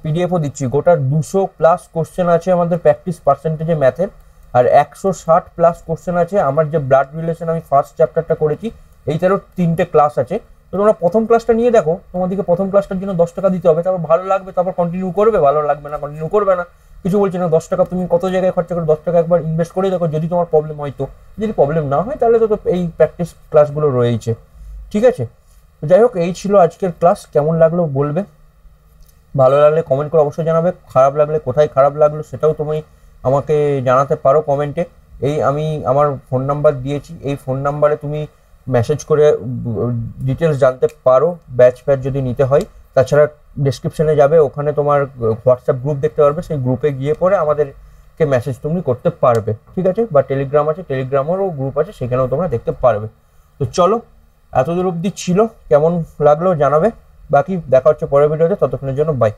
পিডিএফও দিচ্ছি, গোটা 200+ কোশ্চেন আছে আমাদের প্র্যাকটিস পার্সেন্টেজে ম্যাথের, আর 160+ কোশ্চেন আছে আমার যে ব্লাড রিলেশন আমি ফার্স্ট চ্যাপ্টারটা করেছি, এইটারও 3টে ক্লাস আছে। তো তোমরা প্রথম ক্লাসটা নিয়ে দেখো, তোমাদেরকে প্রথম ক্লাসটার জন্য 10 টাকা দিতে হবে, তারপর ভালো লাগবে তারপর কন্টিনিউ করবে, ভালো লাগবে না কন্টিনিউ করবে না, কিছু বলছি না। 10 টাকা তুমি কত জায়গায় খরচা করে 10 টাকা একবার ইনভেস্ট করে দেখো, যদি তোমার প্রবলেম হয়, তো যদি প্রবলেম না হয় তাহলে তো এই প্র্যাকটিস ক্লাসগুলো রয়েছে। ঠিক আছে, তো যাই হোক, এই ছিল আজকের ক্লাস। কেমন লাগলো বলবে, ভালো লাগলে কমেন্ট করে অবশ্যই জানাবে, খারাপ লাগলে কোথায় খারাপ লাগলো সেটাও তুমি আমাকে জানাতে পারো কমেন্টে। এই আমি আমার ফোন নাম্বার দিয়েছি, এই ফোন নাম্বারে তুমি মেসেজ করে ডিটেলস জানতে পারো, ব্যাচ যদি নিতে হয়। তাছাড়া ডেসক্রিপশনে যাবে, ওখানে তোমার হোয়াটসঅ্যাপ গ্রুপ দেখতে পারবে, সেই গ্রুপে গিয়ে পরে আমাদেরকে মেসেজ তুমি করতে পারবে। ঠিক আছে, বা টেলিগ্রাম আছে, টেলিগ্রামেরও গ্রুপ আছে, সেখানেও তোমরা দেখতে পারবে। তো চলো, এতদূর অবধি ছিল, কেমন লাগলো জানাবে, বাকি দেখা হচ্ছে পরের ভিডিওতে, ততক্ষণের জন্য বাই।